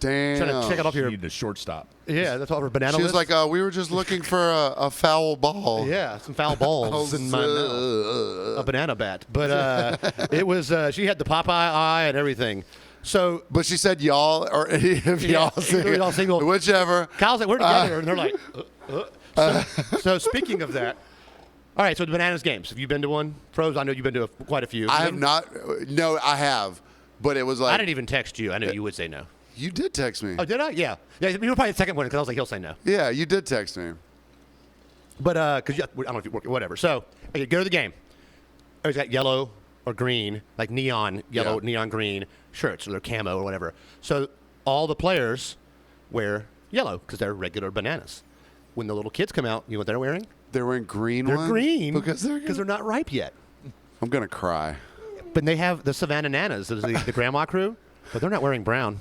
Damn. Trying to check it off You your. need a shortstop. Yeah, that's all her banana. She was list. like, we were just looking for a foul ball. Yeah, some foul balls in my mouth. A banana bat. But it was, she had the Popeye eye and everything. So, But she said y'all, or if y'all single. whichever. Kyle's like, we're together. And they're like, So speaking of that, all right, so the Bananas games. Have you been to one? Pros, I know you've been to quite a few. I have not. No, I have. But it was like. I didn't even text you. I know you would say no. You did text me. Oh, did I? Yeah. Yeah, you were probably the second one because I was like, he'll say no. Yeah, you did text me. But, because I don't know if you work, whatever. So, okay, go to the game. Oh, he's got yellow or green, like neon yellow, neon green shirts, or they're camo or whatever. So, all the players wear yellow because they're regular bananas. When the little kids come out, you know what they're wearing? They're wearing green They're ones? green Because they're not ripe yet. I'm going to cry. But they have the Savannah Bananas, the grandma crew, but they're not wearing brown.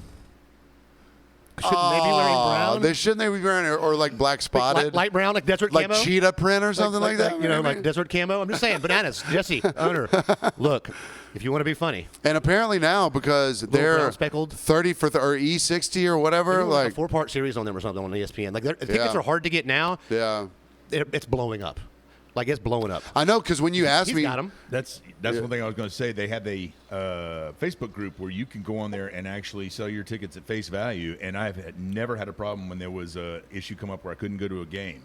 Shouldn't they be wearing brown? Shouldn't they be wearing or like black spotted? Light brown, like desert like camo? cheetah print or something like that? You know, maybe? like desert camo. I'm just saying, bananas. Jesse, owner, look, if you want to be funny. And apparently now, because they're brown speckled. 30 for or E60 or whatever, Like like a 4-part series on them or something on ESPN. Like, the tickets are hard to get now. yeah. It's blowing up. Like, it's blowing up. I know, because when you asked He's me, got them. That's one thing I was going to say. They have a Facebook group where you can go on there and actually sell your tickets at face value. And I've never had a problem when there was a issue come up where I couldn't go to a game,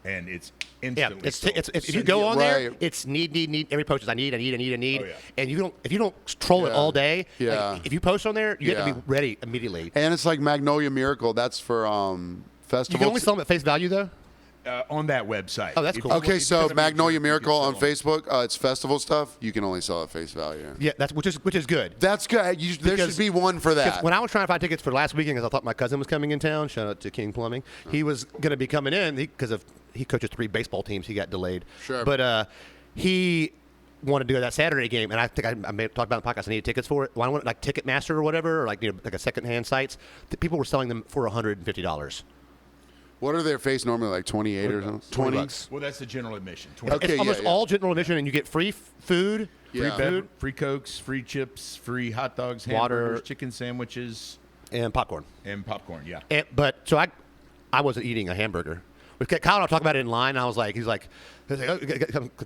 and it's instantly. Yeah, if you go on there, right. it's need. Every post is I need. Oh, yeah. And if you don't troll it all day, Yeah. like, if you post on there, you have to be ready immediately. and it's like Magnolia Miracle. That's for festivals. You can only sell them at face value though. On that website. Oh, that's cool. Okay, so Magnolia Miracle on Facebook. Facebook, it's festival stuff. You can only sell at face value. Yeah, which is good. That's good. There should be one for that. When I was trying to find tickets for last weekend, because I thought my cousin was coming in town. Shout out to King Plumbing. He was going to be coming in because he coaches 3 baseball teams. He got delayed. Sure. But he wanted to go to that Saturday game, and I think I may have talked about it in the podcast. I needed tickets for it. Well, I went like Ticketmaster or whatever, or like like a secondhand sites. People were selling them for $150. What are their face normally, like 28 or something? 20 bucks. Well, that's the general admission. Okay, It's almost yeah. all general admission, and you get free food, Yeah. Free Cokes, free chips, free hot dogs, Water. hamburgers, chicken sandwiches, and popcorn. and popcorn. Yeah. So I wasn't eating a hamburger. Kyle and I were talking about it in line. And I was like, he's like, oh,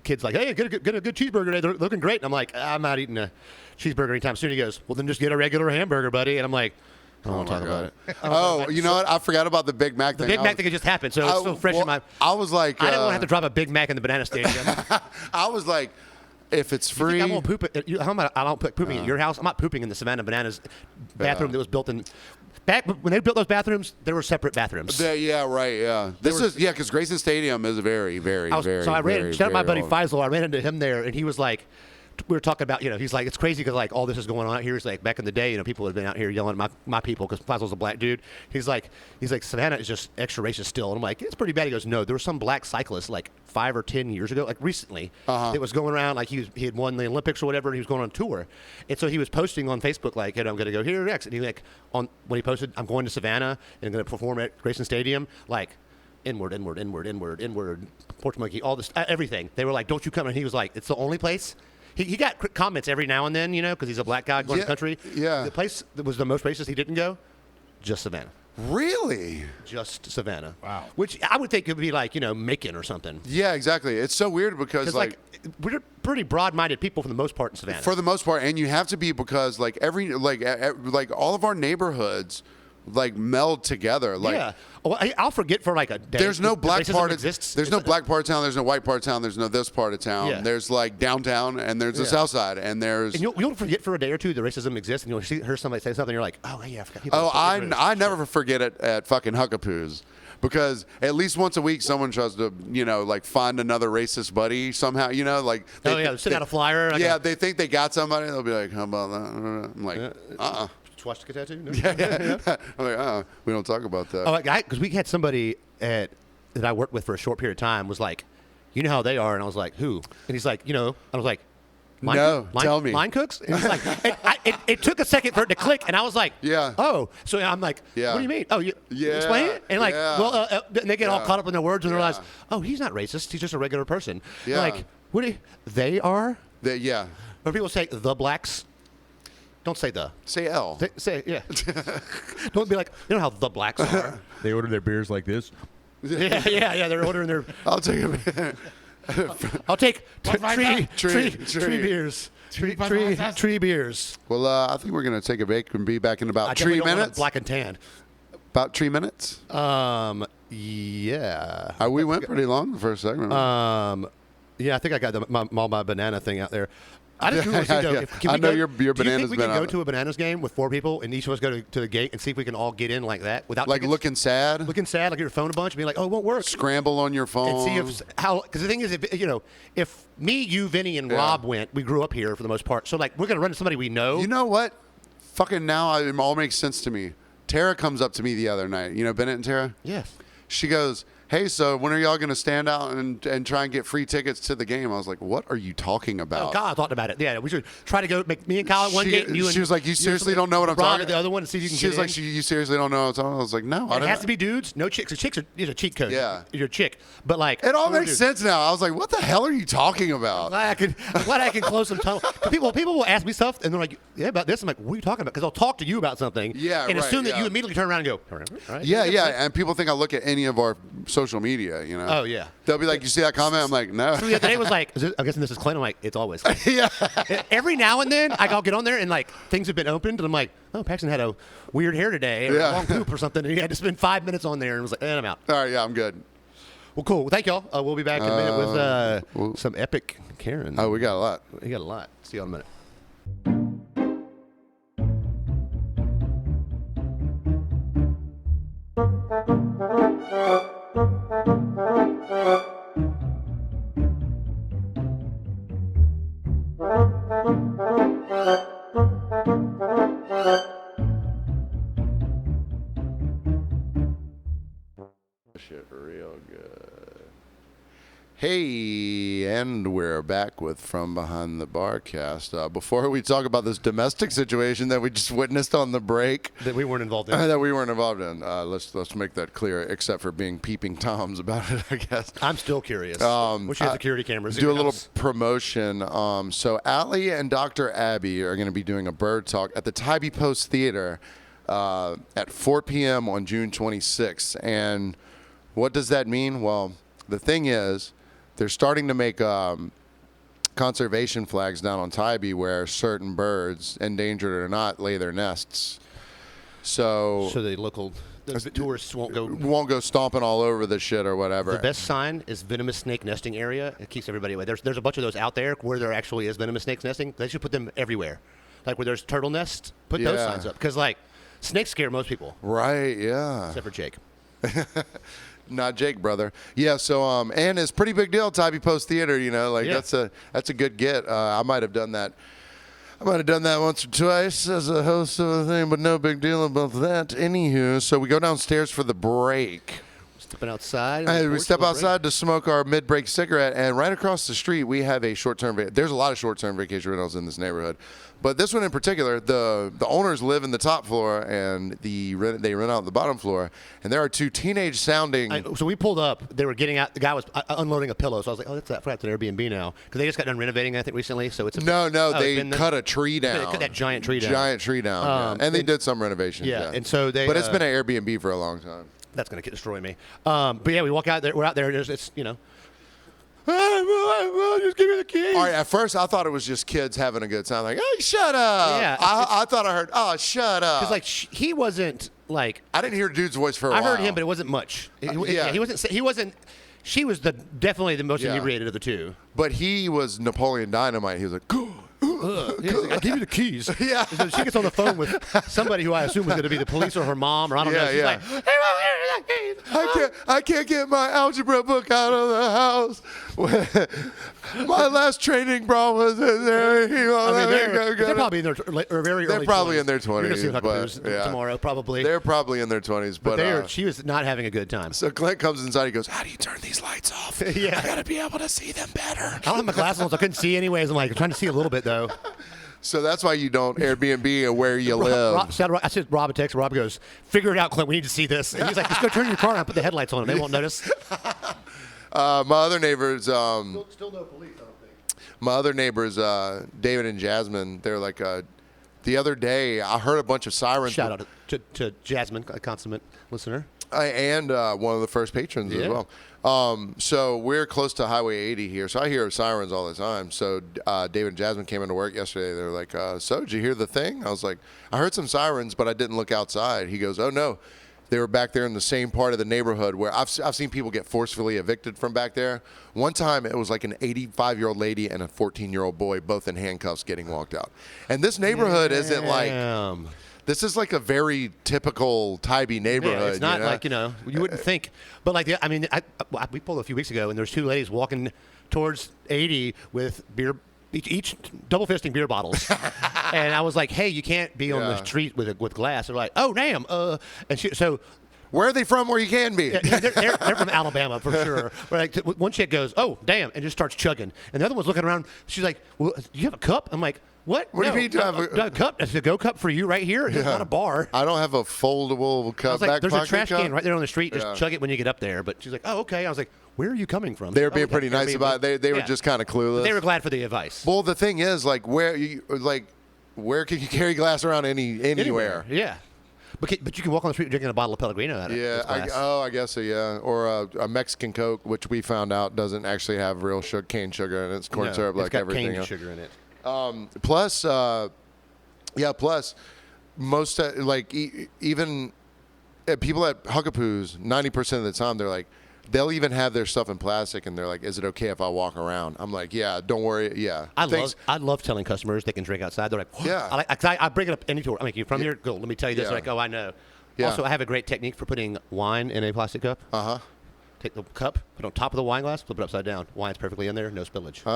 kid's like, hey, get a good cheeseburger today. They're looking great. And I'm like, I'm not eating a cheeseburger anytime soon. He goes, well, then just get a regular hamburger, buddy. And I'm like, I don't want to talk about it. Oh, you know what? I forgot about the Big Mac thing. The Big Mac thing just happened, so it's still fresh in my. I was like, I didn't want to have to drop a Big Mac in the banana stadium. I was like, if it's You free, think I won't poop how am I don't put pooping at your house? I'm not pooping in the Savannah Bananas bathroom that was built in. Back when they built those bathrooms, there were separate bathrooms. Yeah, right. Yeah, because Grayson Stadium is very, very, very. So I ran. Shout out my buddy old. Faisal. I ran into him there, and he was like, we were talking about, he's like, it's crazy because like all this is going on out here. He's like, back in the day, people had been out here yelling at my people because Faisal's a black dude. He's like, Savannah is just extra racist still. And I'm like, it's pretty bad. He goes, no, there was some black cyclist like 5 or 10 years ago, like recently, that was going around like he had won the Olympics or whatever, and he was going on tour. And so he was posting on Facebook like, I'm going to go here next. And he like when he posted, I'm going to Savannah and I'm going to perform at Grayson Stadium, like. Inward, porch monkey, all this, everything. They were like, don't you come? And he was like, it's the only place. He got comments every now and then, because he's a black guy going to the country. Yeah. The place that was the most racist he didn't go, just Savannah. Really? Just Savannah. Wow. Which I would think it would be like, Macon or something. Yeah, exactly. It's so weird because like we're pretty broad-minded people for the most part in Savannah. For the most part, and you have to be because like all of our neighborhoods like meld together. Like, yeah. Well, I'll forget for like a day. There's no black part of exists. there's no black part of town. There's no white part of town. There's no this part of town. Yeah. There's like downtown, and there's the south side, and there's. And you'll forget for a day or two the racism exists, and you'll hear somebody say something, and you're like, oh yeah, I forgot. People Oh, are so I never forget it at fucking Huc A Poos. Because at least once a week, someone tries to, like find another racist buddy somehow, like. Send out a flyer. They think they got somebody. They'll be like, how about that? I'm like, Swastika tattoo? No? Yeah. I'm like, we don't talk about that. Oh, because we had somebody that I worked with for a short period of time was like, you know how they are, and I was like, who? And he's like, I was like, tell me. Line cooks? And he's like, it took a second for it to click, and I was like, yeah. Oh, so I'm like, yeah. What do you mean? Oh, you explain it? And like, and they get all caught up in their words and they realize, oh, he's not racist. He's just a regular person. Yeah. Like, they are? Yeah. When people say the blacks, don't say the. Say L. Say yeah. Don't be like, how the blacks are. They order their beers like this. Yeah. They're ordering their. I'll take a I'll take Tree beers. Tree beers. Well, I think we're going to take a break and be back in about 3 minutes. Black and tan. About 3 minutes? Yeah. We went pretty long the first segment. Yeah, I think I got my banana thing out there. I just want to see, though, I know your do you bananas think we been can go out. to a bananas game with 4 people and each of us go to the gate and see if we can all get in like that without like tickets? looking sad? Looking sad, like your phone a bunch, and be like, oh, it won't work. Scramble on your phone. And see because the thing is, if me, you, Vinny, and Rob went, we grew up here for the most part. So like, we're gonna run into somebody we know. You know what? Fucking now it all makes sense to me. Tara comes up to me the other night. Bennett and Tara? Yes. She goes, hey, so when are y'all going to stand out and try and get free tickets to the game? I was like, what are you talking about? Oh, Kyle talked about it. Yeah, we should try to go make me and Kyle at one gate. And she was like, you seriously don't know what I'm Rob talking at the other one to see if you can She was like, you seriously don't know what I'm talking about? I was like, no. It has to be dudes, no chicks. Chicks is a cheat code. Yeah. You're a chick. But like. It all makes sense now. I was like, what the hell are you talking about? I'm glad I can close some tunnel. People will ask me stuff and they're like, yeah, about this. I'm like, what are you talking about? Because I'll talk to you about something. Yeah, and right, assume that you immediately turn around and go, all right. Yeah. And people think I look at any of our social media, Oh, yeah. They'll be like, you see that comment? I'm like, no. So the other day was like, I'm guessing this is Clint. I'm like, it's always Clint. Yeah. Every now and then, I'll get on there and like things have been opened, and I'm like, oh, Paxton had a weird hair today, or a long poop or something, and he had to spend 5 minutes on there, and was like, I'm out. All right, yeah, I'm good. Well, cool. Well, thank y'all. We'll be back in a minute with some epic Karen. Oh, we got a lot. We got a lot. See you in a minute. Shit real good. Hey, and we're back with From Behind the Barcast. Before we talk about this domestic situation that we just witnessed on the break, That we weren't involved in. let's make that clear. Except for being peeping toms about it, I guess. I'm still curious. Which has security cameras. Do a little promotion. So Allie and Dr. Abby are going to be doing a bird talk at the Tybee Post Theater at 4 p.m. on June 26th. And what does that mean? Well, the thing is, they're starting to make conservation flags down on Tybee where certain birds, endangered or not, lay their nests. So the tourists won't go stomping all over the shit or whatever. The best sign is venomous snake nesting area. It keeps everybody away. There's a bunch of those out there where there actually is venomous snakes nesting. They should put them everywhere. Like where there's turtle nests, put those signs up. Because, like, snakes scare most people. Right, yeah. Except for Jake. Not Jake, brother. Yeah, so, and it's pretty big deal, Tybee Post Theater, that's a good get. I might have done that. I might have done that once or twice as a host of a thing, but no big deal about that. Anywho, so we go downstairs for the break. Stepping outside. We step outside to smoke our mid-break cigarette, and right across the street we have a short-term. There's a lot of short-term vacation rentals in this neighborhood, but this one in particular, the owners live in the top floor and they rent out the bottom floor, and there are two teenage-sounding. So we pulled up. They were getting out. The guy was unloading a pillow. So I was like, "Oh, that's an Airbnb now," because they just got done renovating, I think, recently. So it's they cut a tree down. They cut that giant tree down. Yeah. And they did some renovations. Yeah, and so they. But it's been an Airbnb for a long time. That's going to destroy me. But yeah, we walk out there. We're out there. It's just give me the keys. All right, at first I thought it was just kids having a good time. Like, oh, shut up. Yeah. I thought I heard, oh, shut up. Because, like, he wasn't, like. I didn't hear dude's voice for a while. I heard him, but it wasn't much. He wasn't. She was definitely the most inebriated of the two. But he was Napoleon Dynamite. He was like, go. I'll give you the keys. Yeah. So she gets on the phone with somebody who I assume was going to be the police or her mom, or I don't know. She's like, hey, Mom, here's the keys. I can't get my algebra book out of the house. My last training bra was in there. They're probably in their very early 20s. They're probably in their 20s. You're going to see Huc A Poos tomorrow, probably. They're probably in their 20s. But she was not having a good time. So Clint comes inside. He goes, how do you turn these lights off? Yeah. I got to be able to see them better. I don't have my glasses on, so I couldn't see anyways. I'm like trying to see a little bit, though. So that's why you don't Airbnb where you live. I said Rob a text. Rob goes, figure it out, Clint. We need to see this. And he's like, just go turn your car on and put the headlights on. They won't notice. My other neighbors. Still no police, I don't think. My other neighbors, David and Jasmine, they're like, the other day I heard a bunch of sirens. Shout out to Jasmine, a consummate listener. And one of the first patrons as well. So we're close to Highway 80 here, so I hear sirens all the time. So David and Jasmine came into work yesterday. They were like, so did you hear the thing? I was like, I heard some sirens, but I didn't look outside. He goes, oh, no. They were back there in the same part of the neighborhood where I've seen people get forcefully evicted from back there. One time it was like an 85-year-old lady and a 14-year-old boy, both in handcuffs, getting walked out. And this neighborhood isn't like... This is like a very typical Tybee neighborhood. Yeah, it's not like, you wouldn't think. But like, I mean, we pulled a few weeks ago, and there's two ladies walking towards 80 with beer, each double fisting beer bottles. And I was like, hey, you can't be on the street with glass. They're like, oh, damn. So where are they from where you can be? They're from Alabama for sure. But like, one chick goes, oh, damn, and just starts chugging. And the other one's looking around. She's like, well, do you have a cup? I'm like, what? What do you mean? Do I have a cup? It's a go cup for you right here. It's not a bar. I don't have a foldable cup. I was like, there's a trash cup? can right there on the street. Just chug it when you get up there. But she's like, oh, okay. I was like, where are you coming from? They were being pretty nice about it. They were just kind of clueless. But they were glad for the advice. Well, the thing is, where can you carry glass around anywhere? Yeah. But you can walk on the street drinking a bottle of Pellegrino out of it. I guess so, yeah. Or a Mexican Coke, which we found out doesn't actually have real cane sugar in it. It's corn syrup like everything. It's got cane sugar in it. Plus, most even people at Huc A Poos, 90% of the time they're like, they'll even have their stuff in plastic, and they're like, "Is it okay if I walk around?" I'm like, "Yeah, don't worry." Yeah, I love telling customers they can drink outside. They're like, what? "Yeah." I bring it up any tour. I'm like, "You from here? Go. Let me tell you this." They're like, "Oh, I know." Yeah. Also, I have a great technique for putting wine in a plastic cup. Take the cup, put it on top of the wine glass, flip it upside down. Wine's perfectly in there, no spillage.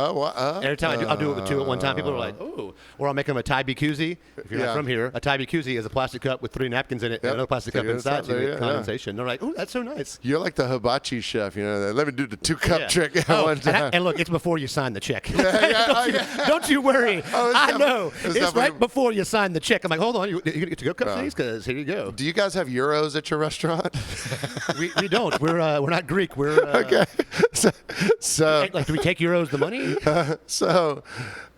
Every time I'll do it with two at one time. People are like, "Oh," or I'll make them a Tybee koozie. If you're not from here, a Tybee koozie is a plastic cup with 3 napkins in it and another plastic cup inside to get condensation. They're like, "Oh, that's so nice." You're like the hibachi chef, Let me do the 2-cup trick at one time. And look, it's before you sign the check. Don't you worry. I know. It's right before you sign the check. I'm like, hold on, you get to go cup these? Because here you go. Do you guys have euros at your restaurant? we don't. We're not Greek. We're okay. So do we take euros the money?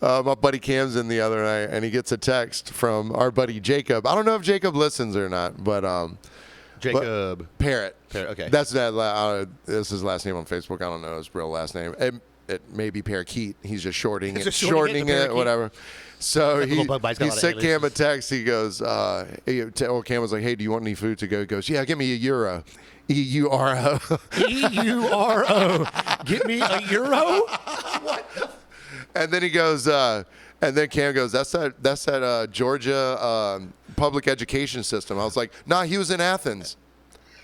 My buddy Cam's in the other night, and he gets a text from our buddy Jacob. I don't know if Jacob listens or not, but Jacob Parrott. Okay. That's that. This is his last name on Facebook. I don't know his real last name. maybe parakeet. He's just shortening He's it, just shortening it, the parakeet. whatever. So That he little bug bite's got a lot of sent Cam a aliases. text. He goes, Cam was like, hey, do you want any food to go? He goes, yeah, give me a euro. EURO. EURO. Get me a euro? And then he goes, and then Cam goes, that's that Georgia public education system. I was like, nah, he was in Athens.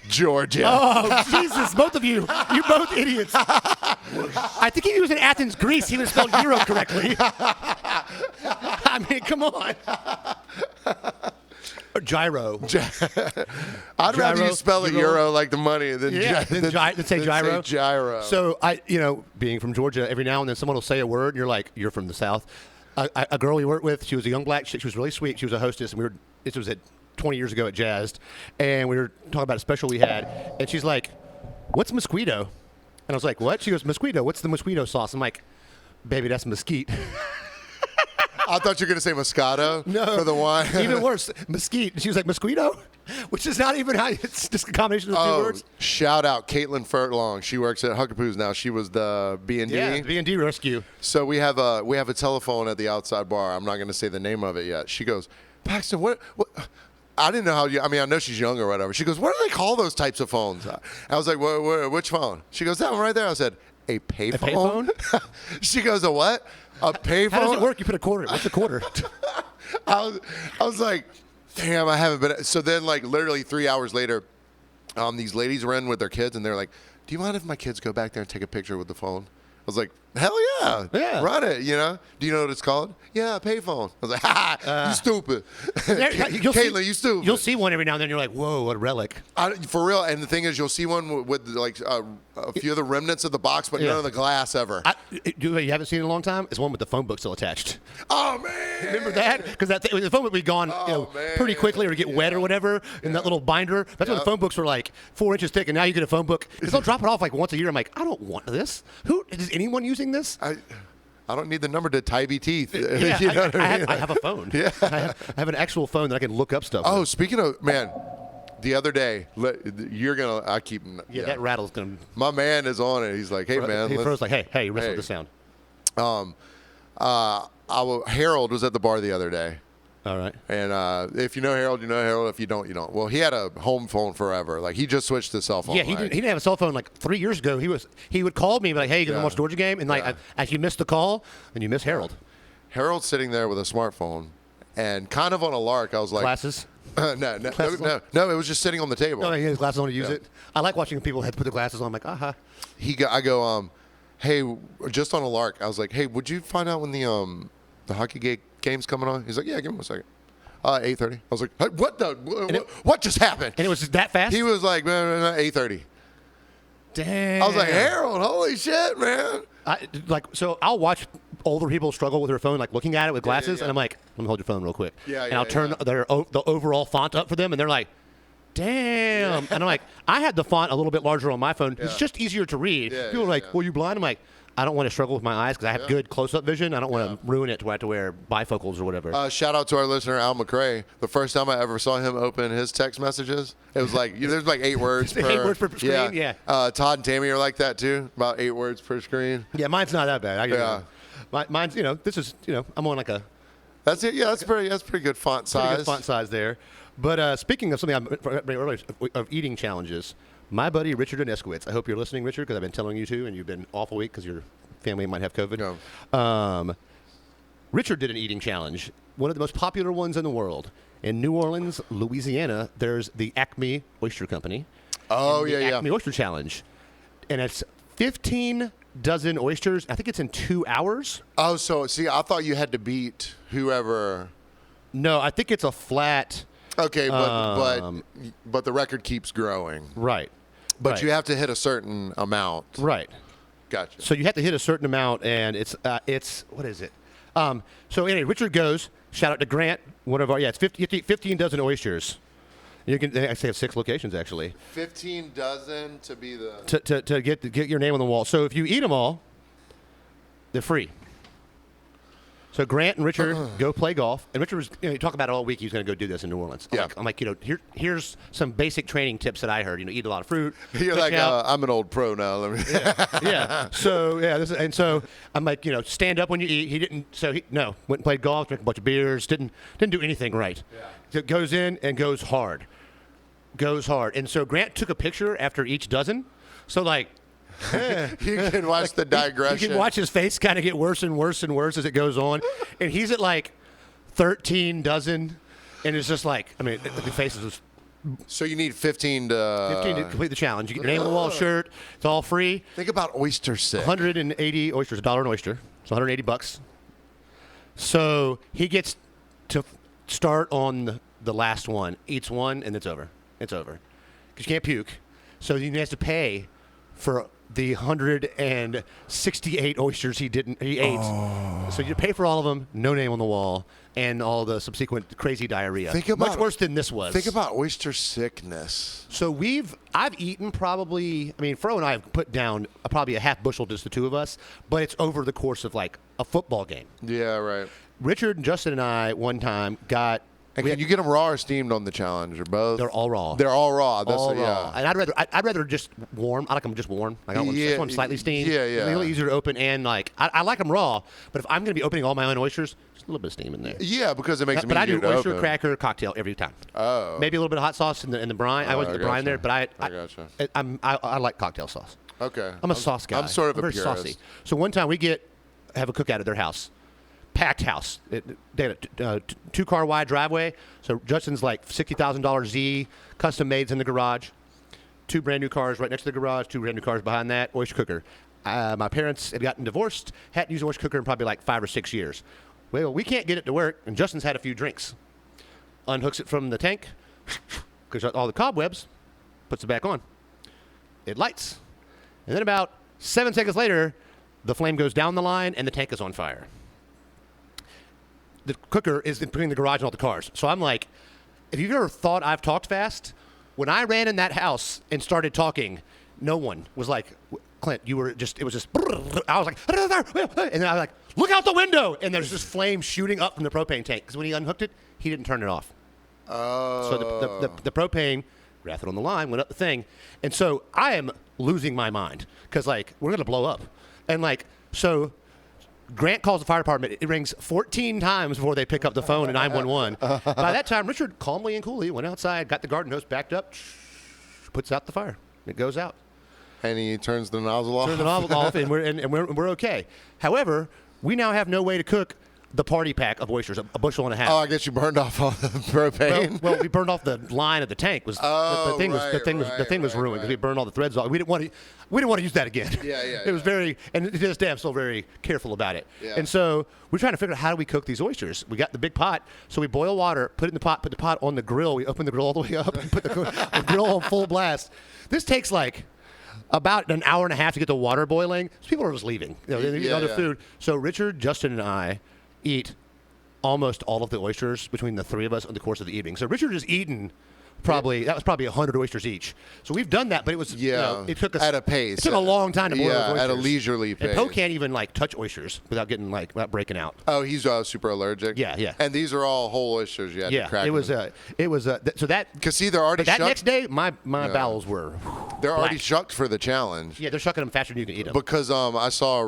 Georgia. Oh, Jesus, both of you. You both idiots. I think if he was in Athens, Greece, he would have spelled euro correctly. I mean, come on. Or gyro. I'd rather you spell it euro like the money than than say gyro. Say gyro. So being from Georgia, every now and then someone will say a word, and you're like, you're from the South. A girl we worked with, she was a young black. She was really sweet. She was a hostess, and this was at 20 years ago at Jazzed, and we were talking about a special we had, and she's like, "What's mosquito?" And I was like, "What?" She goes, "Mosquito. What's the mosquito sauce?" I'm like, "Baby, that's mesquite." I thought you were going to say Moscato for the wine. Even worse, mesquite. And she was like, "Mosquito," which is not even how. It's just a combination of the two words. Shout out Caitlin Furtlong. She works at Huc A Poos now. She was the B&D. Yeah, B&D rescue. So we have a telephone at the outside bar. I'm not going to say the name of it yet. She goes, Paxton, what? I didn't know how you. I mean, I know she's young or whatever. She goes, what do they call those types of phones? I was like, which phone? She goes, that one right there. I said, a payphone? She goes, a what? A payphone? How does it work? You put a quarter. What's a quarter? I was like, damn, I haven't been. So then, like, literally 3 hours later, these ladies were in with their kids, and they're like, do you mind if my kids go back there and take a picture with the phone? I was like, hell yeah. Yeah. Run it, Do you know what it's called? Yeah, a payphone. I was like, you stupid. Caitlin, you stupid. You'll see one every now and then. You're like, whoa, what a relic. For real. And the thing is, you'll see one with like a few of the remnants of the box, but none of the glass ever. You haven't seen it in a long time? It's one with the phone book still attached. Oh, man. Remember that? Because the phone book would be gone pretty quickly or get wet or whatever in that little binder. That's when the phone books were like 4 inches thick, and now you get a phone book. Because they'll drop it off like once a year. I'm like, I don't want this. Is anyone using this? I don't need the number to Tybee teeth. Yeah, You know what I mean? I have a phone. Yeah. I have an actual phone that I can look up stuff Oh, with. speaking of, man, the other day, I keep. Yeah, that rattle's going to. My man is on it. He's like, hey, man. He throws like, hey, wrestle the sound. Harold was at the bar the other day. All right. And if you know Harold, you know Harold. If you don't, you don't. Well, he had a home phone forever. Like, he just switched to cell phone. Yeah, he didn't have a cell phone like 3 years ago. He would call me and be like, hey, you going to watch Georgia game? And like, as you miss the call, and you miss Harold. Harold's sitting there with a smartphone, and kind of on a lark, I was like, Glasses? No, it was just sitting on the table. No, he had his glasses on to use it. I like watching people have to put the glasses on. I'm like, aha. I go, hey, just on a lark, I was like, hey, would you find out when the hockey game's coming on? He's like, yeah, give him a second. 8:30. I was like, hey, what just happened? And it was that fast? He was like, 8:30. Damn. I was like, Harold, holy shit, man. So I'll watch older people struggle with their phone, like looking at it with glasses, yeah. and I'm like, let me hold your phone real quick. Yeah, and I'll turn the overall font up for them, and they're like, damn. And I'm like, I had the font a little bit larger on my phone. It's just easier to read. People are like, well, you blind? I'm like, I don't want to struggle with my eyes because I have good close-up vision. I don't want to ruin it to where I have to wear bifocals or whatever. Shout out to our listener, Al McRae. The first time I ever saw him open his text messages, it was like, there's like 8 words per. 8 words per screen, yeah. Todd and Tammy are like that too, about 8 words per screen. Yeah, mine's not that bad. Mine's, this is, I'm on like a. That's it. Yeah, that's pretty good font size. Pretty good font size there. But speaking of something I mentioned earlier, of eating challenges, my buddy Richard Eskowitz, I hope you're listening, Richard, because I've been telling you to, and you've been off a week because your family might have COVID. No. Richard did an eating challenge, one of the most popular ones in the world. In New Orleans, Louisiana, there's the Acme Oyster Company. Oh, the Acme Oyster Challenge. And it's 15 dozen oysters. I think it's in 2 hours. Oh, so see, I thought you had to beat whoever. No, I think it's a flat. Okay, but the record keeps growing. Right. But you have to hit a certain amount. Right. Gotcha. So you have to hit a certain amount, and it's what is it? So anyway, Richard goes. Shout out to Grant, one of our it's 15 dozen oysters. You can actually have 6 locations actually. 15 dozen to be the to get your name on the wall. So if you eat them all, they're free. So Grant and Richard go play golf, and Richard was he talked about it all week. He was going to go do this in New Orleans. I'm like, here's some basic training tips that I heard. Eat a lot of fruit. You're like, I'm an old pro now. Let me. Yeah. So so I'm like, stand up when you eat. He didn't. So went and played golf, drank a bunch of beers. Didn't do anything right. Yeah. So goes in and goes hard. And so Grant took a picture after each dozen. So like. You can watch the digression. You can watch his face kind of get worse and worse and worse as it goes on, and he's at like 13 dozen, and it's just like the face is just. So you need 15 to complete the challenge. You get your name on the wall shirt. It's all free. Think about oyster sick. 180 oysters, $1 an oyster. It's $180. So he gets to start on the last one, eats one, and it's over. It's over because you can't puke. So he has to pay for the 168 oysters he ate. So you pay for all of them, no name on the wall, and all the subsequent crazy diarrhea. Much worse than this was. Think about oyster sickness. So I've eaten probably, Fro and I have put down probably a half bushel, just the two of us, but it's over the course of like a football game. Yeah, right. Richard and Justin and I one time got. And can you get them raw or steamed on the challenge, or both? They're all raw. They're all raw. That's all raw. And I'd rather just warm. I like them just warm. I don't want them slightly steamed. Yeah. It's a little easier to open, and like I like them raw. But if I'm going to be opening all my own oysters, just a little bit of steam in there. Yeah, because it makes them But I easier do to oyster open. cracker cocktail every time. Oh. Maybe a little bit of hot sauce in the brine. I always get the brine there, but I gotcha. I like cocktail sauce. Okay. I'm a sauce guy. I'm sort of very a purist. saucy. So one time we have a cookout at their house. Packed house. They had a two-car wide driveway. So Justin's like $60,000 Z, custom mades in the garage. 2 brand new cars right next to the garage. 2 brand new cars behind that. Oyster cooker. My parents had gotten divorced. Hadn't used an oyster cooker in probably like 5 or 6 years. Well, we can't get it to work, and Justin's had a few drinks. Unhooks it from the tank, because all the cobwebs, puts it back on. It lights. And then about 7 seconds later, the flame goes down the line, and the tank is on fire. The cooker is between the garage and all the cars. So I'm like, if you've ever thought I've talked fast, when I ran in that house and started talking, no one was like, Clint, it was just, I was like, and then I was like, look out the window. And there's this flame shooting up from the propane tank. Because when he unhooked it, he didn't turn it off. Oh. So the propane, wrapped it on the line, went up the thing. And so I am losing my mind. Because like, we're going to blow up. And like, so Grant calls the fire department. It rings 14 times before they pick up the phone at 911. By that time, Richard calmly and coolly went outside, got the garden hose backed up, puts out the fire. It goes out. And he turns the nozzle off. Turns the nozzle off, and we're okay. However, we now have no way to cook the party pack of oysters, a bushel and a half. Oh, I guess you burned off all the propane. Well, we burned off the line of the tank. The thing was ruined because we burned all the threads off. We didn't want to use that again. Yeah. It was and to this day I'm still very careful about it. Yeah. And so we're trying to figure out how do we cook these oysters. We got the big pot, so we boil water, put it in the pot, put the pot on the grill. We open the grill all the way up and put the grill on full blast. This takes like about an hour and a half to get the water boiling. So people are just leaving. They eat other food. So Richard, Justin, and I eat almost all of the oysters between the 3 of us in the course of the evening. So Richard has eaten that was probably 100 oysters each. So we've done that, but it was it took us at a pace. It took a long time to boil those oysters. At a leisurely pace. And Poe can't even like touch oysters without getting without breaking out. Oh, he's super allergic. Yeah. And these are all whole oysters. You had to crack so that because see they're already. But that next day, my bowels were. They're black. already shucked for the challenge. Yeah, they're shucking them faster than you can eat them. Because I saw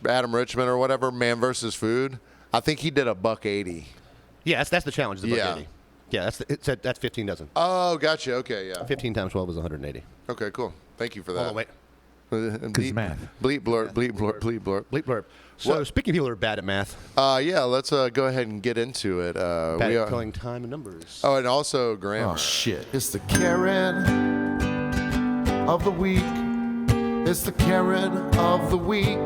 Adam Richmond or whatever, Man versus Food. I think he did $180. Yeah, that's the challenge. The $180. Yeah, that's 15 dozen. Oh, gotcha. Okay, yeah. 15 times 12 is 180. Okay, cool. Thank you for that. Hold on, wait. Because math. Bleep blurp, bleep blurp, bleep blurp. Bleep blurp. So speaking of people who are bad at math. Yeah, let's go ahead and get into it. Bad at killing time and numbers. Oh, and also grammar. Oh, shit. It's the Karen of the week. It's the Karen of the week.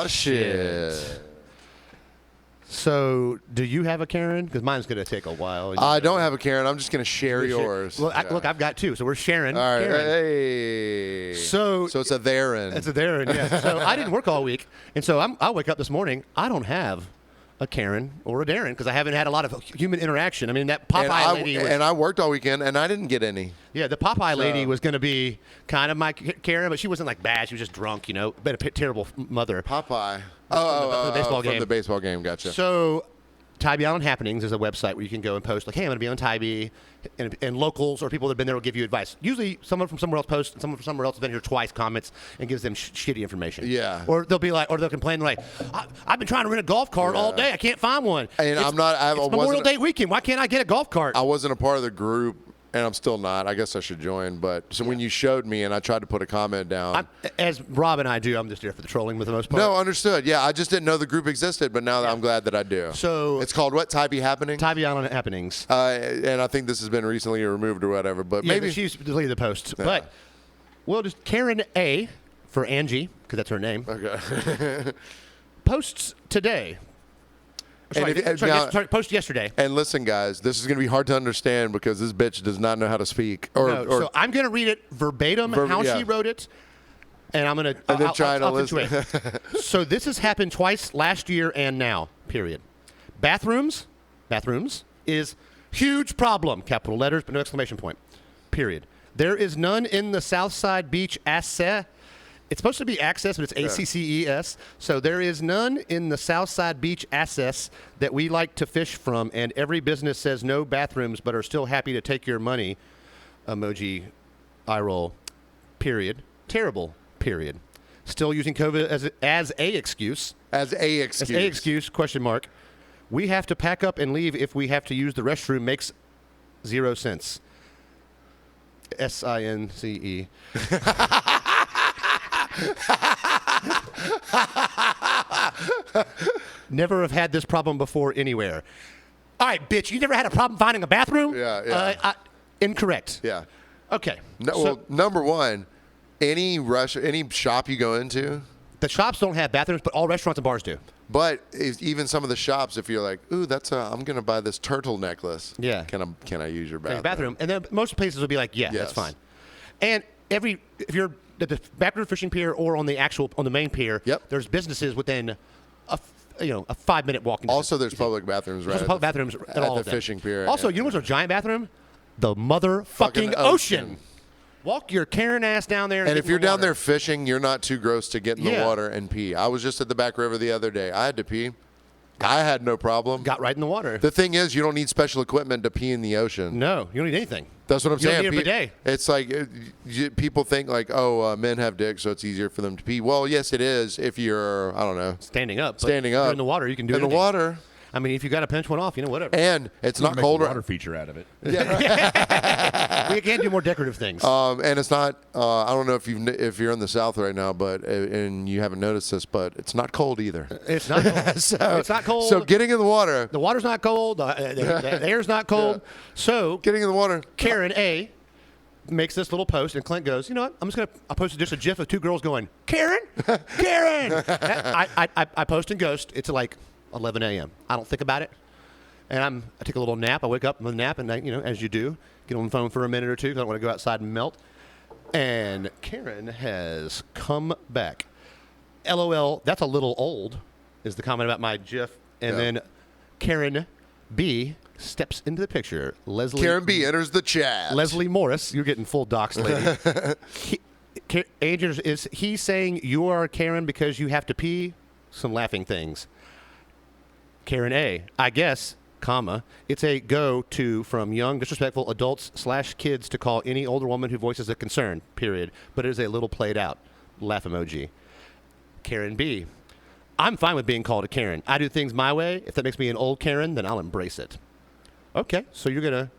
Shit. So, do you have a Karen? Because mine's going to take a while. I don't have a Karen. I'm just going to share yours. Well, look, I've got 2, so we're sharing. All right. Karen. Hey. So it's a therein. It's a therein, yeah. So I didn't work all week, and so I wake up this morning. I don't have a Karen or a Darren because I haven't had a lot of human interaction. I mean, that Popeye lady was, and I worked all weekend, and I didn't get any. yeah, the Popeye lady was going to be kind of my Karen, but she wasn't like bad. She was just drunk, you know, but a terrible mother. Popeye. the baseball game. From the baseball game, gotcha. So, Tybee Island Happenings is a website where you can go and post like, "Hey, I'm going to be on Tybee," and locals or people that have been there will give you advice. Usually, someone from somewhere else posts, and someone from somewhere else has been here twice, comments, and gives them shitty information. Yeah. Or they'll be like, or they'll complain like, "I've been trying to rent a golf cart all day. I can't find one." And it's, I'm not. It's Memorial Day weekend. Why can't I get a golf cart? I wasn't a part of the group, and I'm still not. I guess I should join. But so when you showed me, and I tried to put a comment down. As Rob and I do, I'm just there for the trolling for the most part. No, understood. Yeah, I just didn't know the group existed, but now I'm glad that I do. So it's called what? Tybee Happening? Tybee Island Happenings. And I think this has been recently removed or whatever. But maybe she's deleted the post. Yeah. But we'll just Karen A for Angie because that's her name. Okay. Posts today. Post yesterday. And listen, guys, this is going to be hard to understand because this bitch does not know how to speak. So I'm going to read it verbatim how she wrote it, and I'm going to and then try to listen. So this has happened twice last year and now. Period. Bathrooms is huge problem. Capital letters, but no exclamation point. Period. There is none in the Southside Beach access. It's supposed to be access, but it's ACCES. So there is none in the Southside Beach access that we like to fish from, and every business says no bathrooms, but are still happy to take your money. Emoji, eye roll. Period. Terrible. Period. Still using COVID as a excuse. As a excuse. Question mark. We have to pack up and leave if we have to use the restroom. Makes 0 sense. SINCE. Never have had this problem before anywhere. All right, bitch, you never had a problem finding a bathroom? Yeah. Incorrect. Yeah. Okay. Well, number one, any shop you go into, the shops don't have bathrooms, but all restaurants and bars do. But even some of the shops, if you're like, ooh, I'm gonna buy this turtle necklace. Yeah. Can I use your bathroom? And then most places will be like, yeah, that's fine. And if you're at the backroom fishing pier or on the main pier, there's businesses within a 5-minute walking distance. Also, there's public bathrooms at all the fishing pier. Also, you know what's a giant bathroom? The motherfucking ocean. Walk your Karen ass down there. And if you're down there fishing, you're not too gross to get in the water and pee. I was just at the back river the other day. I had to pee. I had no problem. Got right in the water. The thing is, you don't need special equipment to pee in the ocean. No, you don't need anything. That's what I'm saying. You don't need a bidet. It's like people think like, men have dicks, so it's easier for them to pee. Well, yes, it is if you're, I don't know, standing up. Standing up in the water, you can do it. In the water. I mean, if you got to pinch one off, whatever. And it's not cold. Water feature out of it. Yeah. We can do more decorative things. And it's not. I don't know if you're in the South right now, and you haven't noticed this, but it's not cold either. It's not cold. It's not cold. So getting in the water. The water's not cold. The air's not cold. Yeah. So getting in the water. Karen A makes this little post, and Clint goes, you know what? I'll post just a GIF of two girls going, Karen, Karen. I post and ghost. It's like 11 a.m. I don't think about it, and I take a little nap. I wake up from the nap, and as you do, get on the phone for a minute or two because I don't want to go outside and melt. And Karen has come back. LOL, that's a little old, is the comment about my GIF. And then Karen B steps into the picture. Karen B enters the chat. Leslie Morris, you're getting full docs, lady. Is he saying you are Karen because you have to pee? Some laughing things. Karen A, I guess, comma, it's a go-to from young, disrespectful adults/kids to call any older woman who voices a concern, period. But it is a little played out. Laugh emoji. Karen B, I'm fine with being called a Karen. I do things my way. If that makes me an old Karen, then I'll embrace it. Okay, so you're gonna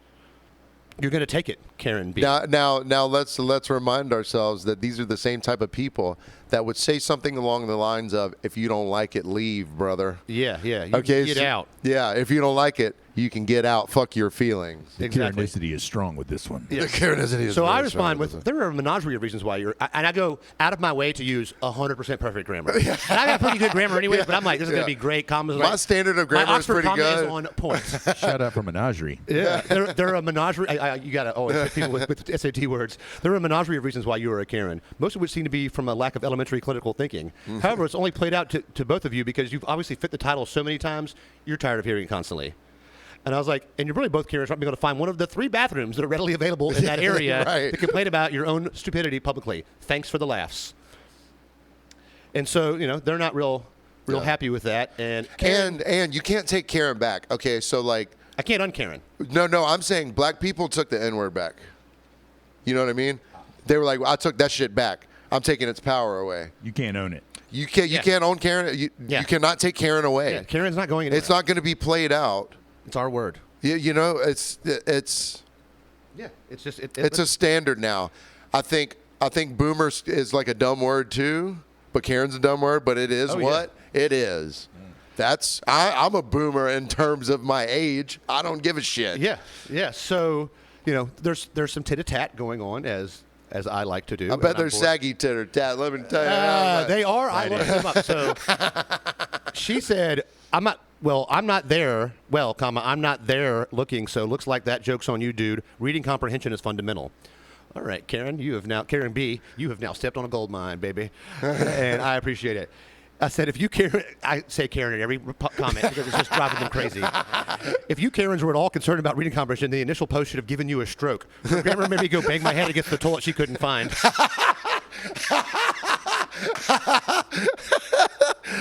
take it, Karen B. Now let's remind ourselves that these are the same type of people that would say something along the lines of, "If you don't like it, leave, brother." Yeah. Okay, get out. Yeah, if you don't like it, you can get out. Fuck your feelings. Exactly. Karenicity is strong with this one. The Karenicity is So very I respond strong with, there are a menagerie of reasons why and I go out of my way to use 100% perfect grammar. And I got pretty good grammar anyways, but I'm like, this is going to be great. Commas, My standard of grammar my is pretty Oxford comma good. is on point. Shout out for Menagerie. Yeah, they're a menagerie. You got to always hit people with SAT words. There are a menagerie of reasons why you are a Karen, most of which seem to be from a lack of elementary clinical thinking. However, it's only played out to both of you because you've obviously fit the title so many times, you're tired of hearing it constantly. And I was like, and you're really both Karens, aren't be able to find one of the 3 bathrooms that are readily available in that area Right. to complain about your own stupidity publicly. Thanks for the laughs. And so, they're not real happy with that. And And you can't take Karen back. Okay, so like, I can't un-Karen. no, I'm saying black people took the N-word back. You know what I mean? They were like, I took that shit back. I'm taking its power away. You can't own it. You can't own Karen. You cannot take Karen away. Yeah, Karen's not going anywhere. It's not going to be played out. It's our word. It's Yeah, it's just it's a standard now. I think boomer is like a dumb word too, but Karen's a dumb word. But it is what it is. That's I'm a boomer in terms of my age. I don't give a shit. Yeah. So there's some tit-a-tat going on as I like to do. I bet there's saggy titter tat. Let me tell you. They are. I looked them up. So she said, I'm not there. Well, comma, I'm not there looking. So looks like that joke's on you, dude. Reading comprehension is fundamental. All right, Karen, Karen B, you have now stepped on a gold mine, baby, and I appreciate it. I said, I say Karen in every comment because it's just driving them crazy. If you Karens were at all concerned about reading comprehension, the initial post should have given you a stroke. Her grandma made me go bang my head against the toilet she couldn't find.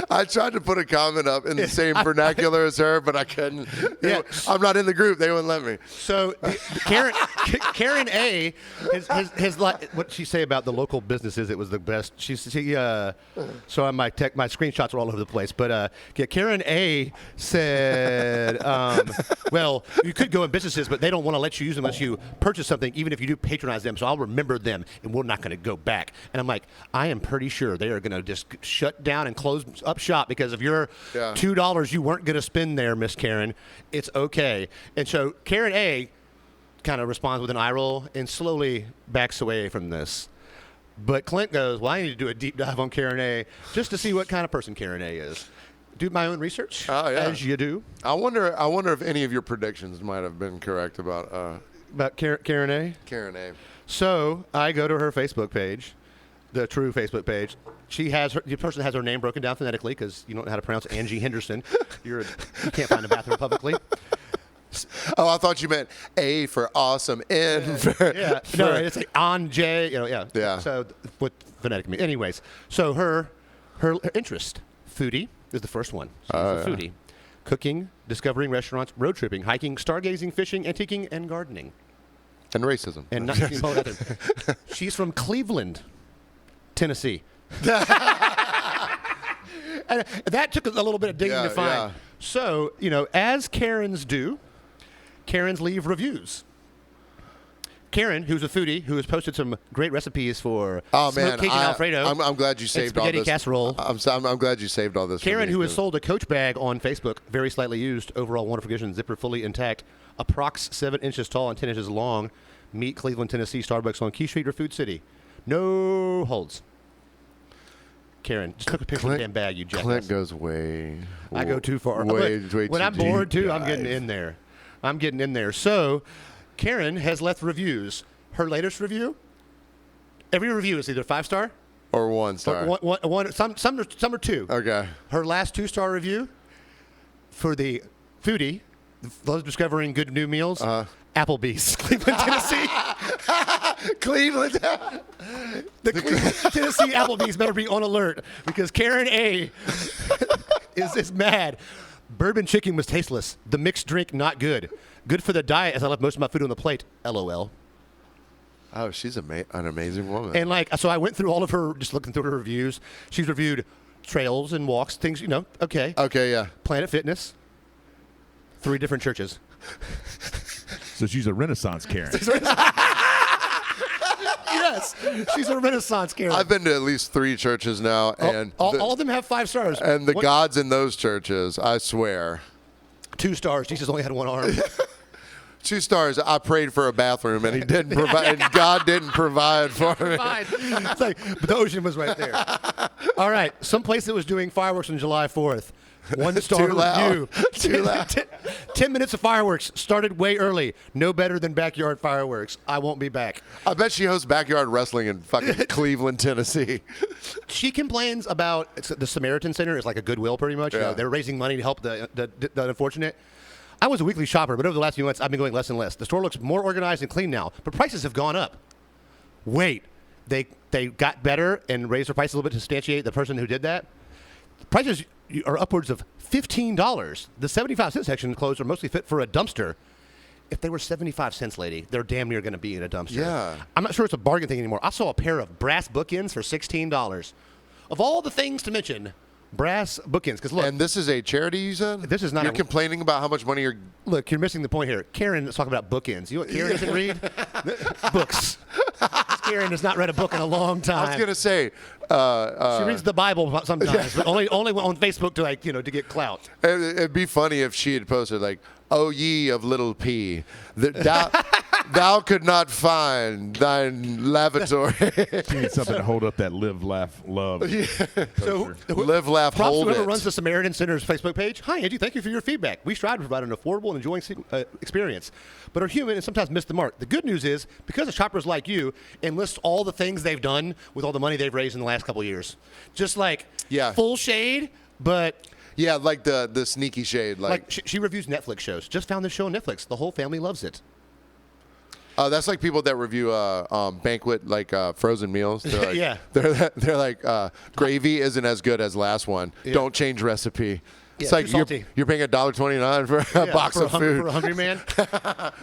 I tried to put a comment up in the same vernacular as her, but I couldn't. Yeah. I'm not in the group. They wouldn't let me. So Karen A has like what she say about the local businesses. It was the best. So my screenshots are all over the place. But Karen A said, well, you could go in businesses, but they don't want to let you use them unless you purchase something, even if you do patronize them. So I'll remember them, and we're not going to go back. And I'm like, I am pretty sure they are going to just shut down and close up shop because of your $2 you weren't going to spend there, Miss Karen. It's okay. And so Karen A kind of responds with an eye roll and slowly backs away from this. But Clint goes, well, I need to do a deep dive on Karen A just to see what kind of person Karen A is. Do my own research, as you do. I wonder if any of your predictions might have been correct about Karen A? Karen A. So I go to her Facebook page, the true Facebook page. The person has her name broken down phonetically because you don't know how to pronounce Angie Henderson. You can't find a bathroom publicly. Oh, I thought you meant A for awesome, N for no, it's like on J. Yeah. So what phonetic means? Anyways, so her interest, foodie is the first one. She's a foodie, cooking, discovering restaurants, road tripping, hiking, stargazing, fishing, antiquing, and gardening. And racism. And not she's from Cleveland, Tennessee. And that took a little bit of digging to find. Yeah. So, as Karens do, Karens leave reviews. Karen, who's a foodie, who has posted some great recipes for smoked Cajun Alfredo. I'm glad you saved all spaghetti this. casserole. I'm glad you saved all this. Karen, who has sold a Coach bag on Facebook, very slightly used, overall wonderful condition, zipper fully intact, approx 7 inches tall and 10 inches long. Meet Cleveland, Tennessee, Starbucks on Key Street or Food City. No holds. Karen, just took a picture of the damn bag, you jackass. Clint goes way. I go too far. Way when I'm bored, too, I'm getting in there. So, Karen has left reviews. Her latest review, every review is either 5-star or 1-star. Some are 2. Okay. Her last 2-star review for the foodie, those discovering good new meals, Applebee's, Cleveland, Tennessee. Cleveland. The Cleveland, Tennessee Applebee's better be on alert because Karen A is mad. Bourbon chicken was tasteless. The mixed drink not good. Good for the diet as I left most of my food on the plate. LOL. Oh, she's an amazing woman. And so I went through all of her, just looking through her reviews. She's reviewed trails and walks, things, okay. Okay, yeah. Planet Fitness. 3 different churches. So she's a Renaissance Karen. Yes, she's a Renaissance Karen. I've been to at least 3 churches now, and all of them have 5 stars. And the gods in those churches, I swear, 2 stars. Jesus only had 1 arm. 2 stars. I prayed for a bathroom, and he didn't provide. And God didn't provide for me. Fine. It's like, but the ocean was right there. All right. Some place that was doing fireworks on July 4th. 1-star Too loud. review. Too loud. 10 minutes of fireworks. Started way early. No better than backyard fireworks. I won't be back. I bet she hosts backyard wrestling in fucking Cleveland, Tennessee. She complains about the Samaritan Center is like a Goodwill, pretty much. You know, they're raising money to help the unfortunate. I was a weekly shopper, but over the last few months, I've been going less and less. The store looks more organized and clean now, but prices have gone up. Wait, they got better and raised their prices a little bit to substantiate the person who did that? Prices are upwards of $15. The 75-cent section clothes are mostly fit for a dumpster. If they were 75 cents, lady, they're damn near going to be in a dumpster. Yeah. I'm not sure it's a bargain thing anymore. I saw a pair of brass bookends for $16. Of all the things to mention, brass bookends. Because look, And this is a charity, you said? This is not You're a- complaining about how much money you're. look, you're missing the point here. Karen is talking about bookends. You know what Karen doesn't read? Books. Karen has not read a book in a long time. I was gonna say. She reads the Bible sometimes, but only on Facebook to to get clout. It'd be funny if she had posted like, "O ye of little p, thou could not find thine lavatory." You need something to hold up that live, laugh, love. So Live, laugh, props to hold whoever it. runs the Samaritan Center's Facebook page. Hi, Angie. Thank you for your feedback. We strive to provide an affordable and enjoying experience, but are human and sometimes miss the mark. The good news is, because of shoppers like you, enlist all the things they've done with all the money they've raised in the last couple of years. Just like full shade, but Yeah, like the sneaky shade. like she reviews Netflix shows. Just found this show on Netflix. The whole family loves it. That's like people that review banquet frozen meals. They're like, Yeah. They're like gravy isn't as good as last one. Don't change recipe. It's Yeah, like too salty. you're paying $1.29 for a box of food. For a hungry man.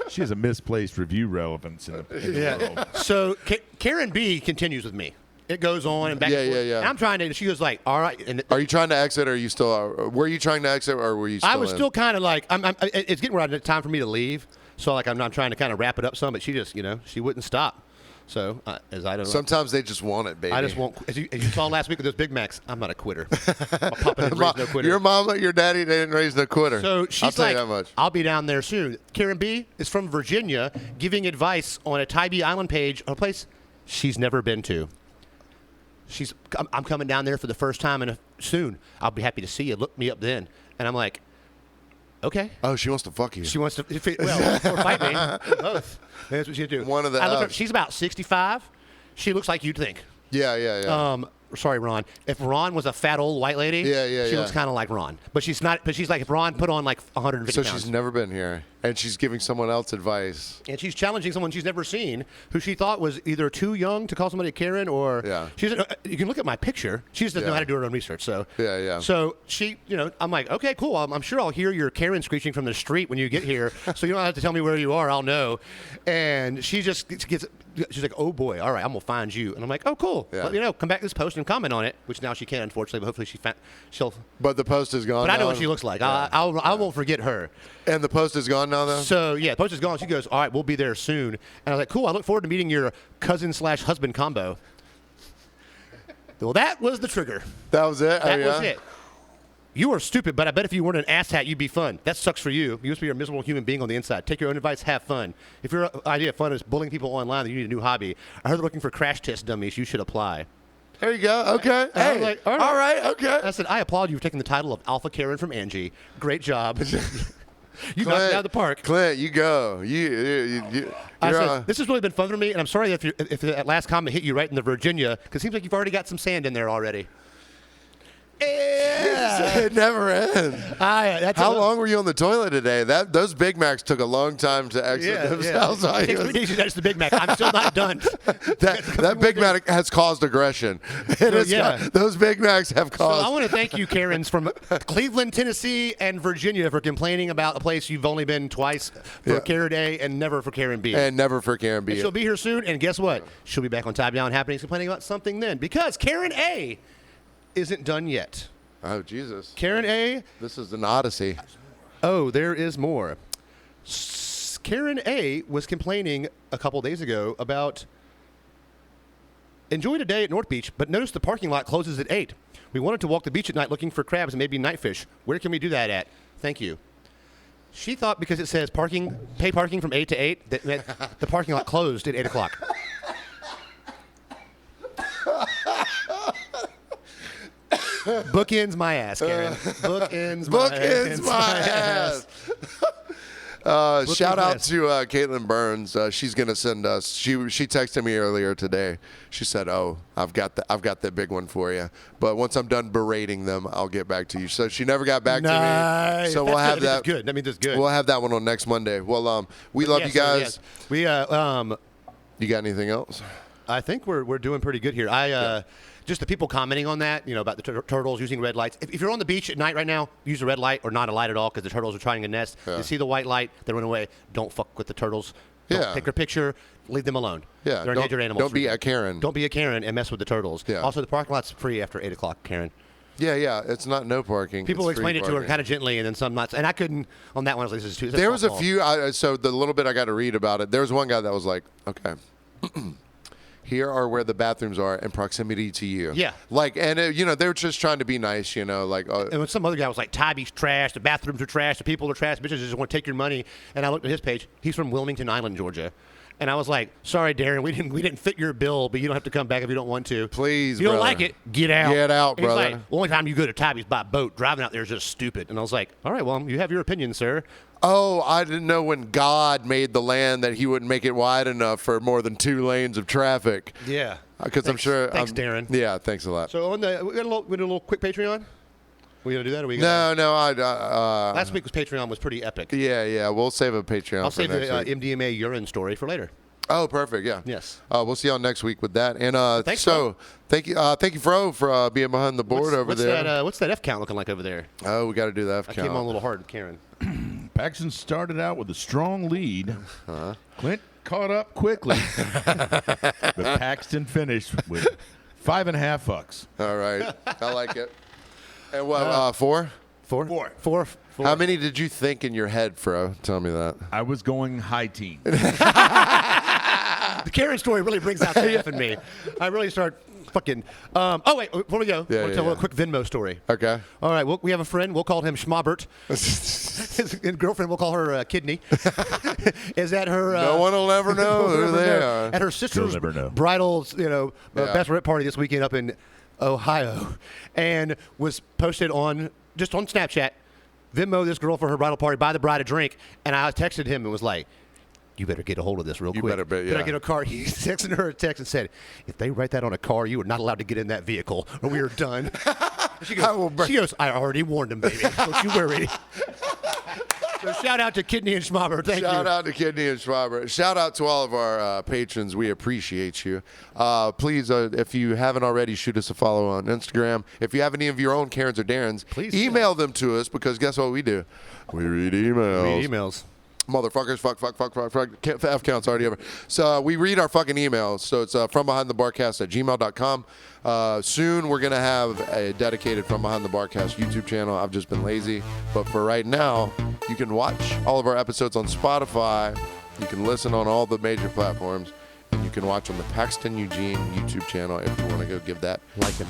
She has a misplaced review relevance in the world. So Karen B continues with me. It goes on and back and forth. Yeah. And I'm trying to. She goes like, "All right." And Are you trying to exit, or are you still? Were you trying to exit, or were you? Still I was in? still kind of like, it's getting around time for me to leave. So like, I'm trying to kind of wrap it up some, but she just, she wouldn't stop. So as I don't know. Sometimes they just want it, baby. I just won't. As you saw last week with those Big Macs, I'm not a quitter. My papa didn't raise no quitter. Your mama, your daddy, they didn't raise no quitter. So she's I'll tell like, you that much. I'll be down there soon. Karen B is from Virginia, giving advice on a Tybee Island page, a place she's never been to. I'm coming down there for the first time soon. I'll be happy to see you. Look me up then. And I'm like, okay. Oh, she wants to fuck you. She wants to, or fight me. Both. That's what she's doing. One of the I look at her, ups. she's about 65. She looks like you'd think. Yeah. Sorry, Ron. If Ron was a fat old white lady, she looks kind of like Ron. But she's not. But she's like if Ron put on like 150 So pounds. she's never been here, and she's giving someone else advice. And she's challenging someone she's never seen, who she thought was either too young to call somebody Karen, or she's. You can look at my picture. She just doesn't know how to do her own research. So So she, I'm like, okay, cool. I'm sure I'll hear your Karen screeching from the street when you get here, so you don't have to tell me where you are. I'll know. And she just gets. She's like, oh boy, all right, I'm gonna find you. And I'm like, oh cool. Let me know. Come back to this post and comment on it, which now she can, unfortunately, but hopefully she'll. But the post is gone. But I know now. what she looks like. I won't forget her. And the post is gone now, though. So yeah, the post is gone. She goes, all right, we'll be there soon. And I was like, cool. I look forward to meeting your cousin/husband combo. Well, that was the trigger. That was it. That was it. You are stupid, but I bet if you weren't an asshat, you'd be fun. That sucks for you. You must be a miserable human being on the inside. Take your own advice, have fun. If your idea of fun is bullying people online, then you need a new hobby. I heard they're looking for crash test dummies. You should apply. There you go. Okay. And I was Hey. like, all right. Okay. I said, I applaud you for taking the title of Alpha Karen from Angie. Great job. You knocked it out of the park. Clint, you go. I said, this has really been fun for me, and I'm sorry if that last comment hit you right in the Virginia, because it seems like you've already got some sand in there already. Yeah. It never ends. How long were you on the toilet today? Those Big Macs took a long time to exit themselves. It takes 3 days to digest the Big Mac. I'm still not done. that Big Mac has caused aggression. Those Big Macs have caused. So I want to thank you, Karens from Cleveland, Tennessee, and Virginia for complaining about a place you've only been twice for Karen A and never for Karen B. And never for Karen B. And she'll be here soon, and guess what? She'll be back on Tybee Island Happenings complaining about something then, because Karen A isn't done yet. Oh, Jesus. Karen A. This is an odyssey. Oh, there is more. Karen A was complaining a couple days ago about enjoyed a day at North Beach, but noticed the parking lot closes at 8. We wanted to walk the beach at night looking for crabs and maybe nightfish. Where can we do that at? Thank you. She thought because it says pay parking from 8 to 8, that meant the parking lot closed at 8 o'clock. Bookends my ass, Karen. Bookends my ass. Shout out to Caitlin Burns. She's gonna send us. She texted me earlier today. She said, "Oh, I've got the big one for you. But once I'm done berating them, I'll get back to you." So she never got back to me. So we'll have that. Good. That means it's good. We'll have that one on next Monday. Well, we love you guys. Yes. We You got anything else? I think we're doing pretty good here. Just the people commenting on that, about the turtles using red lights. If you're on the beach at night right now, use a red light or not a light at all because the turtles are trying to nest. Yeah. You see the white light, they run away. Don't fuck with the turtles. Don't take their picture. Leave them alone. Yeah. They're endangered animals. Don't be a Karen. Don't be a Karen and mess with the turtles. Yeah. Also, the parking lot's free after 8 o'clock, Karen. Yeah. It's not no parking. People it's explained it to her kind of gently, and then some not. And I couldn't on that one. I was like, this is too. There was a few. So the little bit I got to read about it, there was one guy that was like, okay. Here are where the bathrooms are in proximity to you. Yeah. And they were just trying to be nice, And when some other guy was like, Tybie's trash, the bathrooms are trash, the people are trash, bitches just want to take your money. And I looked at his page. He's from Wilmington Island, Georgia. And I was like, sorry, Darren, we didn't fit your bill, but you don't have to come back if you don't want to. Please, if you don't like it, get out. Get out, and brother. He's like, the only time you go to Tybie's by boat, driving out there is just stupid. And I was like, all right, well, you have your opinion, sir. Oh, I didn't know when God made the land that he wouldn't make it wide enough for more than 2 lanes of traffic. Yeah. Because I'm sure. Thanks, Darren. Yeah, thanks a lot. So we got a little quick Patreon. We gonna do that? Or we No. last week's Patreon was pretty epic. Yeah. We'll save a Patreon. I'll for save the next week. MDMA urine story for later. Oh, perfect. Yeah. Yes. We'll see y'all next week with that. And Thanks, so thank you, Fro, for being behind the board over there. What's that F count looking like over there? Oh, we got to do the F I count. came on a little hard, Karen. Paxton started out with a strong lead. Clint caught up quickly. But Paxton finished with 5.5 fucks. All right. I like it. And what, 4? Four. How many did you think in your head, Fro? Tell me that. I was going high teen. The Karen story really brings out the F in me. I really start fucking. Oh wait, before we go, I want to tell a quick Venmo story. Okay. All right, we have a friend. We'll call him Schmobert. His girlfriend, we'll call her Kidney. Is at her. No one will ever know who they are. At her sister's never know. bridal, bachelorette party this weekend up in Ohio, and was posted on Snapchat. Venmo this girl for her bridal party, buy the bride a drink, and I texted him and was like, you better get a hold of this real quick. Better bet, Did I get a car? He texted her a text and said, if they write that on a car, you are not allowed to get in that vehicle or we are done. She goes, I already warned him, baby. Don't you worry. So shout out to Kidney and Schmobber. Thank you. Shout out to Kidney and Schwabber. Shout out to all of our patrons. We appreciate you. Please, if you haven't already, shoot us a follow on Instagram. If you have any of your own Karens or Darrens, please email them to us because guess what we do? We read emails. Motherfuckers, fuck. F count's already over. So we read our fucking emails. So it's FromBehindTheBarcast@gmail.com. Soon we're going to have a dedicated From Behind the Barcast YouTube channel. I've just been lazy. But for right now, you can watch all of our episodes on Spotify. You can listen on all the major platforms. And you can watch on the Paxton Eugene YouTube channel if you want to go give that like and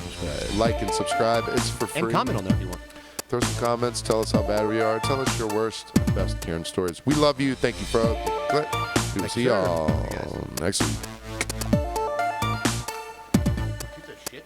subscribe. It's for free. And comment on there if you want. Throw some comments. Tell us how bad we are. Tell us your worst and best Karen stories. We love you. Thank you, Fro. Clint. We'll see y'all next week. Piece of shit.